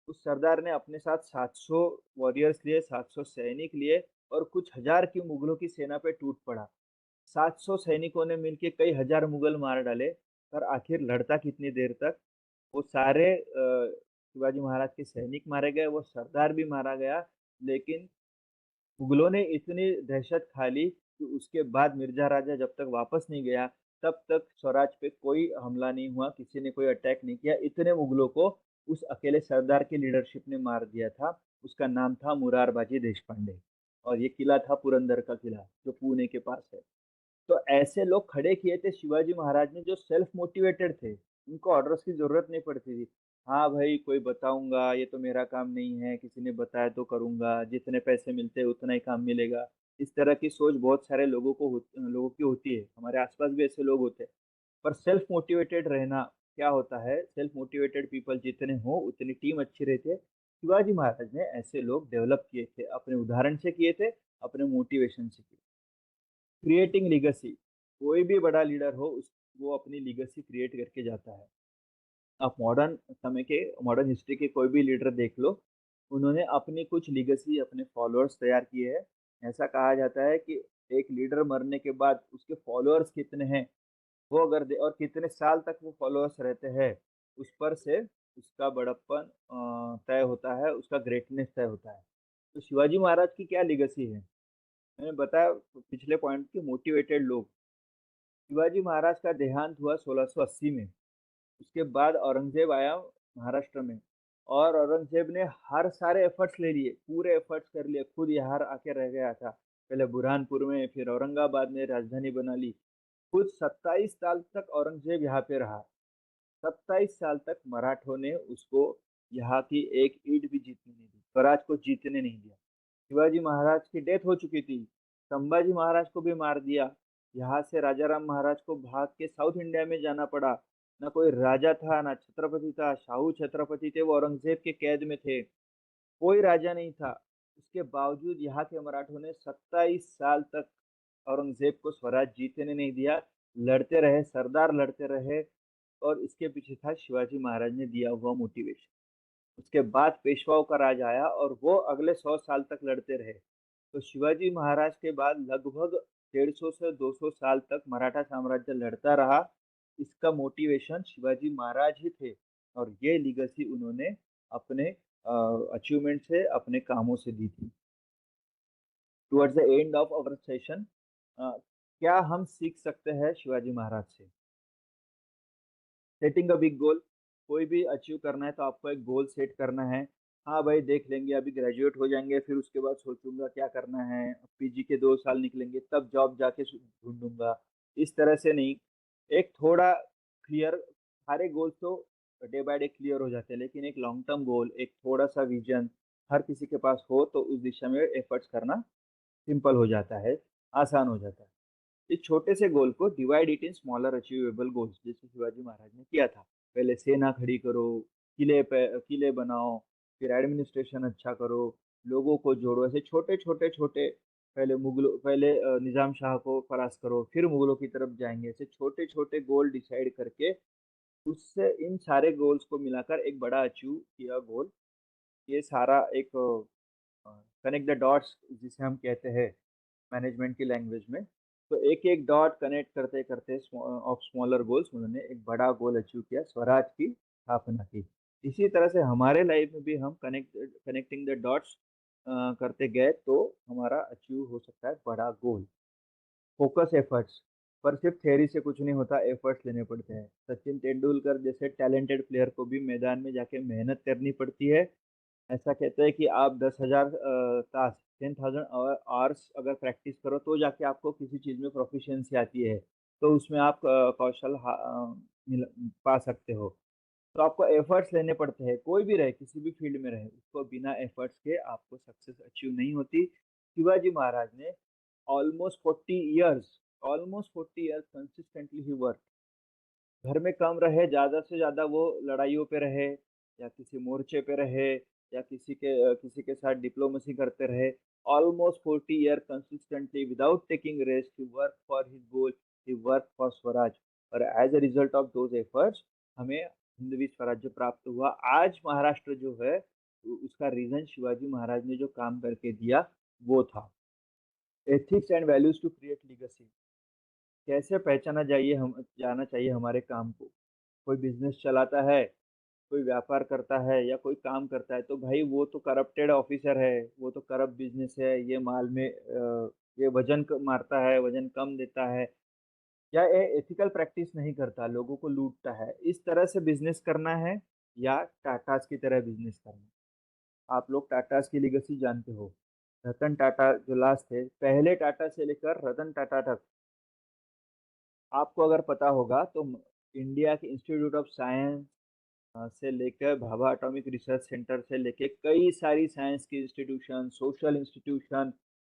S1: उस सरदार ने अपने साथ 700 वॉरियर्स लिए, 700 सैनिक लिए और कुछ हजार की मुगलों की सेना पे टूट पड़ा। 700 सैनिकों ने मिलकर कई हजार मुगल मार डाले। पर आखिर लड़ता कितनी देर तक? वो सारे शिवाजी महाराज के सैनिक मारे गए, वो सरदार भी मारा गया। लेकिन मुगलों ने इतनी दहशत खा ली कि उसके बाद मिर्जा राजा जब तक वापस नहीं गया, तब तक स्वराज पे कोई हमला नहीं हुआ, किसी ने कोई अटैक नहीं किया। इतने मुगलों को उस अकेले सरदार की लीडरशिप ने मार दिया था। उसका नाम था मुरारबाजी देशपांडे। और ये किला था पुरंदर का किला, जो पुणे के पास है। तो ऐसे लोग खड़े किए थे शिवाजी महाराज ने जो सेल्फ मोटिवेटेड थे। उनको ऑर्डर्स की जरूरत नहीं पड़ती थी। हाँ भाई, कोई बताऊंगा, ये तो मेरा काम नहीं है, किसी ने बताया तो करूंगा, जितने पैसे मिलते हैं उतना ही काम मिलेगा। इस तरह की सोच बहुत सारे लोगों की होती है। हमारे आसपास भी ऐसे लोग होते हैं। पर सेल्फ मोटिवेटेड रहना क्या होता है, सेल्फ मोटिवेटेड पीपल जितने हो उतनी टीम अच्छी रहती है। शिवाजी महाराज ने ऐसे लोग डेवलप किए थे, अपने उदाहरण से किए थे, अपने मोटिवेशन से किए। क्रिएटिंग लीगेसी, कोई भी बड़ा लीडर हो उस वो अपनी लीगेसी क्रिएट करके जाता है। आप मॉडर्न समय के मॉडर्न हिस्ट्री के कोई भी लीडर देख लो, उन्होंने अपनी कुछ लीगेसी अपने फॉलोअर्स तैयार किए हैं। ऐसा कहा जाता है कि एक लीडर मरने के बाद उसके फॉलोअर्स कितने हैं, वो अगर और कितने साल तक वो फॉलोअर्स रहते हैं, उस पर से उसका बड़प्पन तय होता है, उसका ग्रेटनेस तय होता है। तो शिवाजी महाराज की क्या लीगेसी है? मैंने बताया पिछले पॉइंट की मोटिवेटेड लोग। शिवाजी महाराज का देहांत हुआ 1680 में। उसके बाद औरंगजेब आया महाराष्ट्र में, और औरंगजेब ने हर सारे एफर्ट्स ले लिए, पूरे एफर्ट्स कर लिए, खुद यहाँ आके रह गया था, पहले बुरहानपुर में, फिर औरंगाबाद में राजधानी बना ली। खुद 27 साल तक औरंगजेब यहाँ पे रहा। 27 साल तक मराठों ने उसको यहाँ की एक ईंट भी जीतने नहीं दी, स्वराज को जीतने नहीं दिया। शिवाजी महाराज की डेथ हो चुकी थी, संभाजी महाराज को भी मार दिया। यहाँ से राजा राम महाराज को भाग के साउथ इंडिया में जाना पड़ा। ना कोई राजा था, ना छत्रपति था, शाहू छत्रपति थे, वो औरंगजेब के कैद में थे, कोई राजा नहीं था। उसके बावजूद यहाँ के मराठों ने 27 साल तक औरंगजेब को स्वराज जीतने नहीं दिया, लड़ते रहे, सरदार लड़ते रहे। और इसके पीछे था शिवाजी महाराज ने दिया हुआ मोटिवेशन। उसके बाद पेशवाओं का राज आया और वो अगले 100 साल तक लड़ते रहे। तो शिवाजी महाराज के बाद लगभग 150 से 200 साल तक मराठा साम्राज्य लड़ता रहा। इसका मोटिवेशन शिवाजी महाराज ही थे, और ये लीगेसी उन्होंने अपने अचीवमेंट से, अपने कामों से दी थी। Towards the end of our session, क्या हम सीख सकते हैं शिवाजी महाराज से? Setting a big goal. कोई भी अचीव करना है तो आपको एक गोल सेट करना है। हाँ भाई, देख लेंगे, अभी ग्रेजुएट हो जाएंगे, फिर उसके बाद सोचूंगा क्या करना है, पीजी के 2 साल निकलेंगे तब जॉब जाके ढूंढूंगा। इस तरह से नहीं, एक थोड़ा क्लियर, सारे गोल तो डे बाय डे क्लियर हो जाते हैं, लेकिन एक लॉन्ग टर्म गोल, एक थोड़ा सा विजन हर किसी के पास हो तो उस दिशा में एफर्ट्स करना सिंपल हो जाता है, आसान हो जाता है। इस छोटे से गोल को divide it in smaller achievable goals, जैसे शिवाजी महाराज ने किया था। पहले सेना खड़ी करो, किले बनाओ, फिर एडमिनिस्ट्रेशन अच्छा करो, लोगों को जोड़ो, ऐसे छोटे छोटे छोटे। पहले निजाम शाह को परास्त करो, फिर मुगलों की तरफ जाएंगे। ऐसे छोटे छोटे गोल डिसाइड करके उससे इन सारे गोल्स को मिलाकर एक बड़ा अचीव किया गोल। ये सारा एक कनेक्ट द डॉट्स जिसे हम कहते हैं मैनेजमेंट की लैंग्वेज में। तो एक एक डॉट कनेक्ट करते करते ऑफ स्मॉलर गोल्स उन्होंने एक बड़ा गोल अचीव किया, स्वराज की स्थापना की। इसी तरह से हमारे लाइफ में भी हम कनेक्टिंग द डॉट्स करते गए तो हमारा अचीव हो सकता है बड़ा गोल। फोकस एफर्ट्स, पर सिर्फ थ्योरी से कुछ नहीं होता, एफर्ट्स लेने पड़ते हैं। सचिन तेंदुलकर जैसे टैलेंटेड प्लेयर को भी मैदान में जाके मेहनत करनी पड़ती है। ऐसा कहते हैं कि आप 10,000 तास, 10,000 आवर्स अगर प्रैक्टिस करो तो जाके आपको किसी चीज़ में प्रोफिशिएंसी आती है, तो उसमें आप कौशल पा सकते हो। तो आपको एफर्ट्स लेने पड़ते हैं, कोई भी रहे, किसी भी फील्ड में रहे, उसको बिना एफर्ट्स के आपको सक्सेस अचीव नहीं होती। शिवाजी महाराज ने ऑलमोस्ट 40 ईयर्स, कंसिस्टेंटली ही वर्क। घर में कम रहे, ज्यादा से ज्यादा वो लड़ाइयों पे रहे, या किसी मोर्चे पे रहे, या किसी के साथ डिप्लोमेसी करते रहे। Almost 40 year consistently without taking rest he work for his goal, he work for Swaraj. और as a result of those efforts हमें हिंदवी स्वराज्य प्राप्त हुआ। आज महाराष्ट्र जो है उसका रीजन शिवाजी महाराज ने जो काम करके दिया वो था। Ethics and values to create legacy. कैसे पहचाना चाहिए, हम जाना चाहिए हमारे काम को। कोई बिजनेस चलाता है, कोई व्यापार करता है, या कोई काम करता है, तो भाई वो तो करप्टेड ऑफिसर है, वो तो करप्ट बिजनेस है, ये माल में ये मारता है, वजन कम देता है, या ये एथिकल प्रैक्टिस नहीं करता, लोगों को लूटता है। इस तरह से बिजनेस करना है या टाटास की तरह बिजनेस करना है? आप लोग टाटास की लीगेसी जानते हो। रतन टाटा जो लास्ट थे, पहले टाटा से लेकर रतन टाटा तक, आपको अगर पता होगा तो इंडिया के इंस्टीट्यूट ऑफ साइंस से लेकर भाभा एटॉमिक रिसर्च सेंटर से लेकर कई सारी साइंस की इंस्टीट्यूशन, सोशल इंस्टीट्यूशन,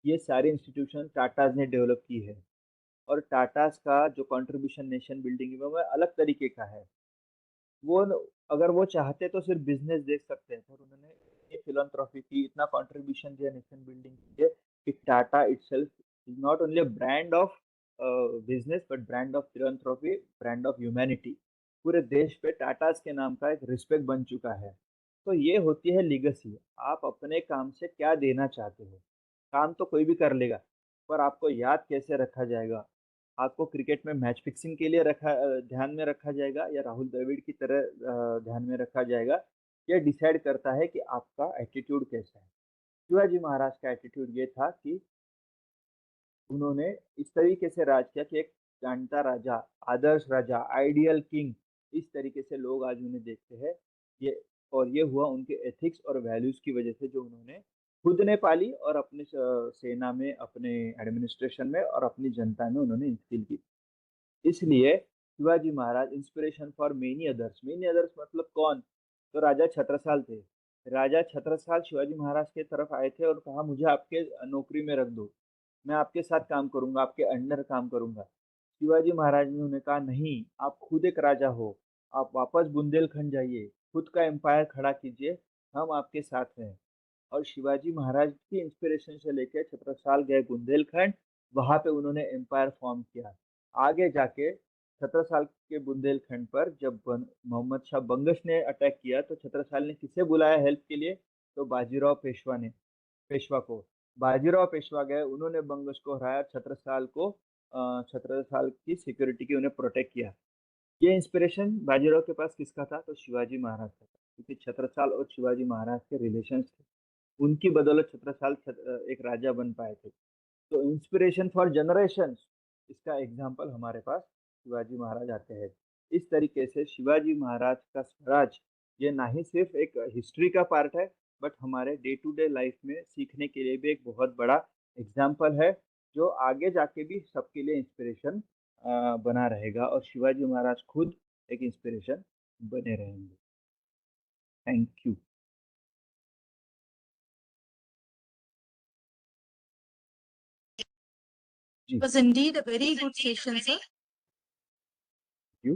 S1: ये सारी इंस्टीट्यूशन टाटाज ने डेवलप की है। और टाटाज का जो कंट्रीब्यूशन नेशन बिल्डिंग में वो अलग तरीके का है। वो अगर वो चाहते तो सिर्फ बिजनेस देख सकते हैं, पर उन्होंने इतनी फिलंथ्रॉपी की, इतना कंट्रीब्यूशन दिया नेशन बिल्डिंग के लिए कि Tata itself is not only brand of business but brand of philanthropy, brand of humanity. पूरे देश पे टाटास के नाम का एक रिस्पेक्ट बन चुका है। तो ये होती है लीगेसी। आप अपने काम से क्या देना चाहते हो। काम तो कोई भी कर लेगा, पर आपको याद कैसे रखा जाएगा। आपको क्रिकेट में मैच फिक्सिंग के लिए ध्यान में रखा जाएगा या राहुल द्रविड़ की तरह ध्यान में रखा जाएगा। यह डिसाइड करता है कि आपका एटीट्यूड कैसा है। शिवाजी महाराज का एटीट्यूड ये था कि उन्होंने इस तरीके से राज किया कि एक जानता राजा, आदर्श राजा, आइडियल किंग, इस तरीके से लोग आज उन्हें देखते हैं। ये और ये हुआ उनके एथिक्स और वैल्यूज की वजह से, जो उन्होंने खुद ने पाली और अपने सेना में, अपने एडमिनिस्ट्रेशन में और अपनी जनता में उन्होंने इंस्टिल की। इसलिए Shivaji Maharaj inspiration for many others. Many others मतलब कौन? तो राजा छत्रसाल थे। राजा छत्रसाल शिवाजी महाराज के तरफ आए थे और कहा मुझे आपके नौकरी में रख दो, मैं आपके साथ काम करूंगा, आपके अंडर काम करूंगा। शिवाजी महाराज ने उन्हें कहा नहीं, आप खुद एक राजा हो, आप वापस बुंदेलखंड जाइए, खुद का एम्पायर खड़ा कीजिए, हम आपके साथ हैं। और शिवाजी महाराज की इंस्पिरेशन से लेकर छत्रसाल गए बुंदेलखंड, वहां पे उन्होंने एम्पायर फॉर्म किया। आगे जाके छत्रसाल के बुंदेलखंड पर जब मोहम्मद शाह बंगश ने अटैक किया तो छत्रसाल ने किसे बुलाया हेल्प के लिए? तो बाजीराव पेशवा ने, पेशवा को। बाजीराव पेशवा गए, उन्होंने बंगश को हराया, छत्रसाल की सिक्योरिटी की उन्हें प्रोटेक्ट किया। ये इंस्पिरेशन बाजीराव के पास किसका था? तो शिवाजी महाराज का था, क्योंकि छत्रसाल और शिवाजी महाराज के रिलेशन थे। उनकी बदौलत एक राजा बन पाए थे। तो इंस्पिरेशन फॉर जनरेशन, इसका एग्जाम्पल हमारे पास शिवाजी महाराज आते हैं। इस तरीके से शिवाजी महाराज का स्वराज ये ना ही सिर्फ एक हिस्ट्री का पार्ट है, बट हमारे डे टू डे लाइफ में सीखने के लिए भी एक बहुत बड़ा एग्जाम्पल है, जो आगे जाके भी सबके लिए इंस्पिरेशन बना रहेगा। और शिवाजी महाराज खुद एक इंस्पिरेशन बने रहेंगे। Thank you. जी,
S2: It was indeed a very good session, sir.
S1: You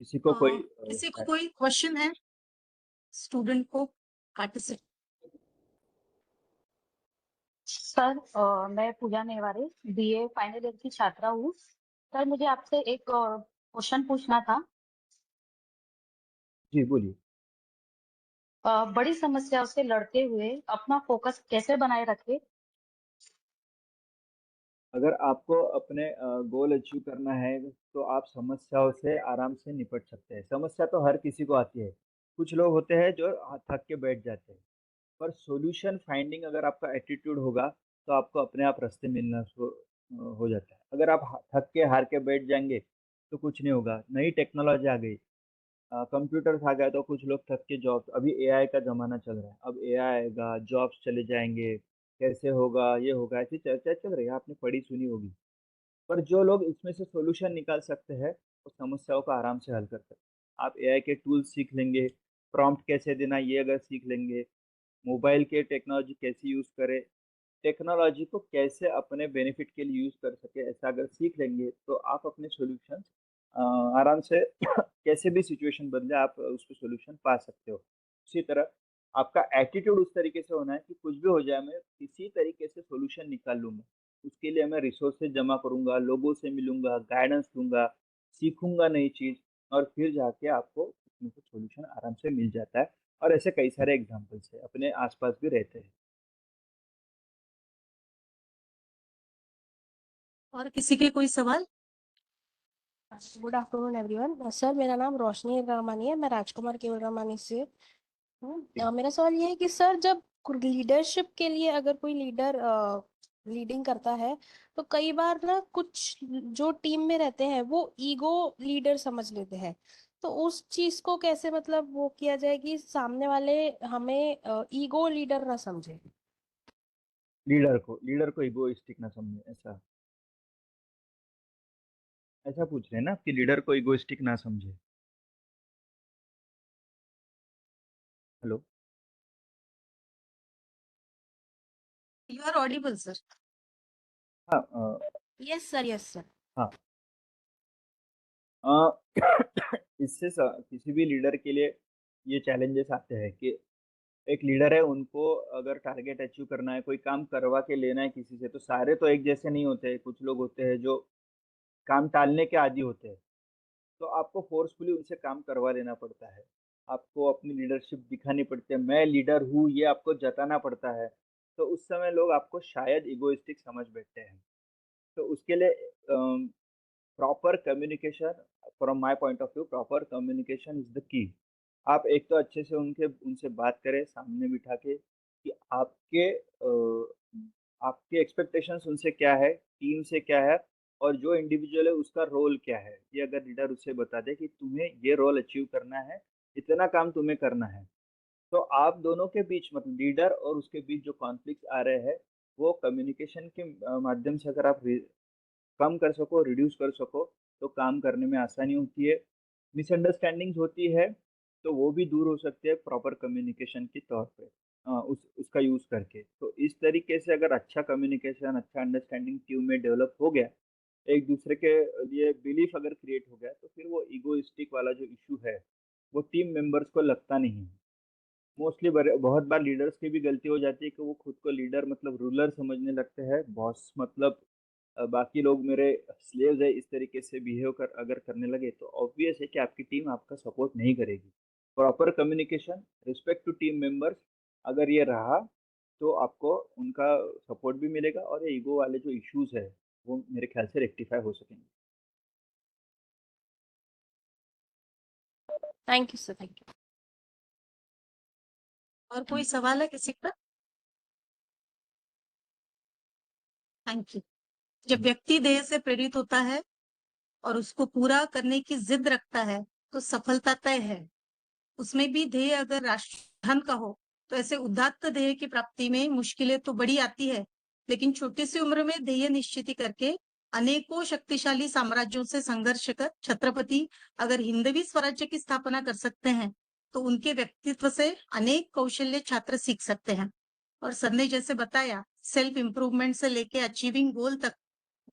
S1: किसी को कोई
S2: किसी को कोई क्वेश्चन है स्टूडेंट को, पार्टिसिपेंट?
S3: सर मैं पूजा नेवारे बीए फाइनल ईयर की छात्रा हूँ। सर मुझे आपसे एक क्वेश्चन पूछना था।
S1: जी बोलिए।
S3: बड़ी समस्याओं से लड़ते हुए अपना फोकस कैसे बनाए रखें?
S1: अगर आपको अपने गोल अचीव करना है तो आप समस्याओं से आराम से निपट सकते हैं। समस्या तो हर किसी को आती है। कुछ लोग होते हैं जो थक के बैठ जाते हैं, पर सॉल्यूशन फाइंडिंग अगर आपका एटीट्यूड होगा तो आपको अपने आप रास्ते मिलना हो जाता है। अगर आप थक के हार के बैठ जाएंगे तो कुछ नहीं होगा। नई टेक्नोलॉजी आ गई, कंप्यूटर आ गया, तो कुछ लोग थक के जॉब, अभी एआई का जमाना चल रहा है, अब एआई आएगा, जॉब्स चले जाएंगे, कैसे होगा, ये होगा, ऐसी चर्चा चल रही है, आपने पढ़ी सुनी होगी। पर जो लोग इसमें से सॉल्यूशन निकाल सकते हैं वो समस्याओं का आराम से हल कर सकते हैं। आप एआई के टूल्स सीख लेंगे, प्रॉम्प्ट कैसे देना ये अगर सीख लेंगे, मोबाइल के टेक्नोलॉजी कैसे यूज करें, टेक्नोलॉजी को कैसे अपने बेनिफिट के लिए यूज कर सके, ऐसा अगर सीख लेंगे तो आप अपने सॉल्यूशन आराम से कैसे भी सिचुएशन बदले आप उसको सॉल्यूशन पा सकते हो। उसी तरह आपका एटीट्यूड उस तरीके से होना है कि कुछ भी हो जाए मैं किसी तरीके से सॉल्यूशन निकाल लूंगा। उसके लिए मैं रिसोर्सेज जमा करूंगा, लोगों से मिलूंगा, गाइडेंस लूंगा, सीखूंगा नई चीज, और फिर जाके आपको उसमें से सॉल्यूशन आराम से मिल जाता है। और ऐसे कई सारे एग्जाम्पल्स है, अपने आसपास भी रहते हैं।
S2: और किसी के कोई सवाल?
S4: Good afternoon everyone. सर मेरा नाम रोशनी रामानी है, मैं राजकुमार केवल रामानी से हूँ। मेरा सवाल ये है कि सर जब लीडरशिप के लिए अगर कोई लीडर लीडिंग करता है तो कई बार ना कुछ जो टीम में रहते हैं वो ईगो लीडर समझ लेते हैं, तो उस चीज को कैसे मतलब वो किया जाए कि सामने वाले हमें ईगो लीडर ना समझे?
S1: लीडर को इगोइस्टिक ना समझे, ऐसा ऐसा पूछ रहे हैं ना, कि लीडर को इगोइस्टिक ना समझे। Hello.
S2: You are audible sir.
S1: हाँ
S4: यस सर, यस सर।
S1: हाँ। किसी भी लीडर के लिए ये चैलेंजेस आते हैं कि एक लीडर है, उनको अगर टारगेट अचीव करना है, कोई काम करवा के लेना है किसी से, तो सारे तो एक जैसे नहीं होते हैं। कुछ लोग होते हैं जो काम टालने के आदी होते हैं, तो आपको फोर्सफुली उनसे काम करवा लेना पड़ता है। आपको अपनी लीडरशिप दिखानी पड़ती है, मैं लीडर हूँ, ये आपको जताना पड़ता है। तो उस समय लोग आपको शायद इगोइस्टिक समझ बैठते हैं। तो उसके लिए proper communication, from my point of view, proper communication is the key. आप एक तो अच्छे से उनसे बात करें सामने बिठा के कि आपके एक्सपेक्टेशंस उनसे क्या है, टीम से क्या है, और जो इंडिविजुअल है उसका रोल क्या है। ये अगर लीडर उससे बता दे कि तुम्हें ये रोल अचीव करना है, इतना काम तुम्हें करना है, तो आप दोनों के बीच, मतलब लीडर और उसके बीच जो कॉन्फ्लिक्ट आ रहे हैं, वो कम्युनिकेशन के माध्यम से अगर आप कम कर सको, रिड्यूस कर सको, तो काम करने में आसानी होती है। मिसअंडरस्टैंडिंग्स होती है, तो वो भी दूर हो सकती है प्रॉपर कम्युनिकेशन के तौर पे, उसका यूज करके। तो इस तरीके से अगर अच्छा कम्युनिकेशन, अच्छा अंडरस्टैंडिंग टीम में डेवलप हो गया, एक दूसरे के लिए बिलीफ अगर क्रिएट हो गया, तो फिर वो ईगोइस्टिक वाला जो इशू है, वो टीम मेंबर्स को लगता नहीं है। मोस्टली बहुत बार लीडर्स की भी गलती हो जाती है कि वो खुद को लीडर मतलब रूलर समझने लगते हैं, बॉस मतलब बाकी लोग मेरे स्लेव्स है, इस तरीके से बिहेव कर अगर करने लगे, तो ऑब्वियस है कि आपकी टीम आपका सपोर्ट नहीं करेगी। Proper communication, respect to team members, अगर ये रहा, तो आपको उनका सपोर्ट भी मिलेगा, और ये ईगो वाले जो इश्यूज है, वो मेरे ख्याल से रेक्टिफाई हो सकेंगे।
S4: Thank you sir, thank you.
S2: और कोई सवाल है किसी का? Thank you. जब व्यक्ति ध्येय से प्रेरित होता है और उसको पूरा करने की जिद रखता है, तो सफलता तय है। उसमें भी ध्येय अगर राष्ट्रधन का हो, तो ऐसे उदात्त ध्येय की प्राप्ति में मुश्किलें तो बड़ी आती है, लेकिन छोटी सी उम्र में ध्येय निश्चित करके अनेकों शक्तिशाली साम्राज्यों से संघर्ष कर छत्रपति अगर हिंदवी स्वराज्य की स्थापना कर सकते हैं, तो उनके व्यक्तित्व से अनेक कौशल्य छात्र सीख सकते हैं। और सर ने जैसे बताया, सेल्फ इम्प्रूवमेंट से लेके अचीविंग गोल तक,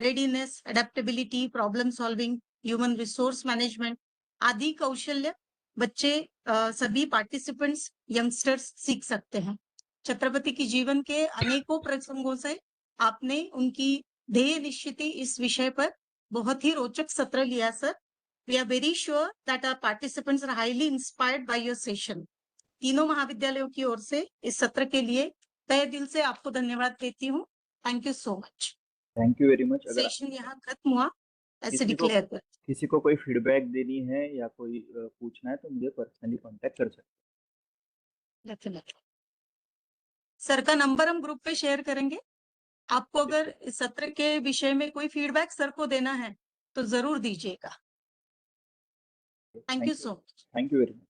S2: readiness, adaptability, problem solving, human resource management आदि कौशल्य बच्चे सभी पार्टिसिपेंट्स, यंगस्टर्स सीख सकते हैं। छत्रपति की जीवन के अनेकों प्रसंगों से आपने उनकी ध्येय निश्चिति इस विषय पर बहुत ही रोचक सत्र लिया sir. We are very sure that our participants are highly inspired by your session. तीनों महाविद्यालयों की ओर से इस सत्र के लिए तहे दिल से आपको धन्यवाद देती हूँ। Thank you so much.
S1: Thank you very much. अगर
S2: सेशन यहाँ खत्म हुआ, ऐसे
S1: किसी को
S2: डिक्लेयर कर।
S1: किसी को कोई फीडबैक देनी है या कोई पूछना है, तो मुझे पर्सनली कांटेक्ट कर सकते
S2: डेफिनेटली सर का नंबर हम ग्रुप पे शेयर करेंगे। आपको अगर इस सत्र के विषय में कोई फीडबैक सर को देना है, तो जरूर दीजिएगा।
S1: हैं।
S2: Thank you so much.
S1: Thank you very much.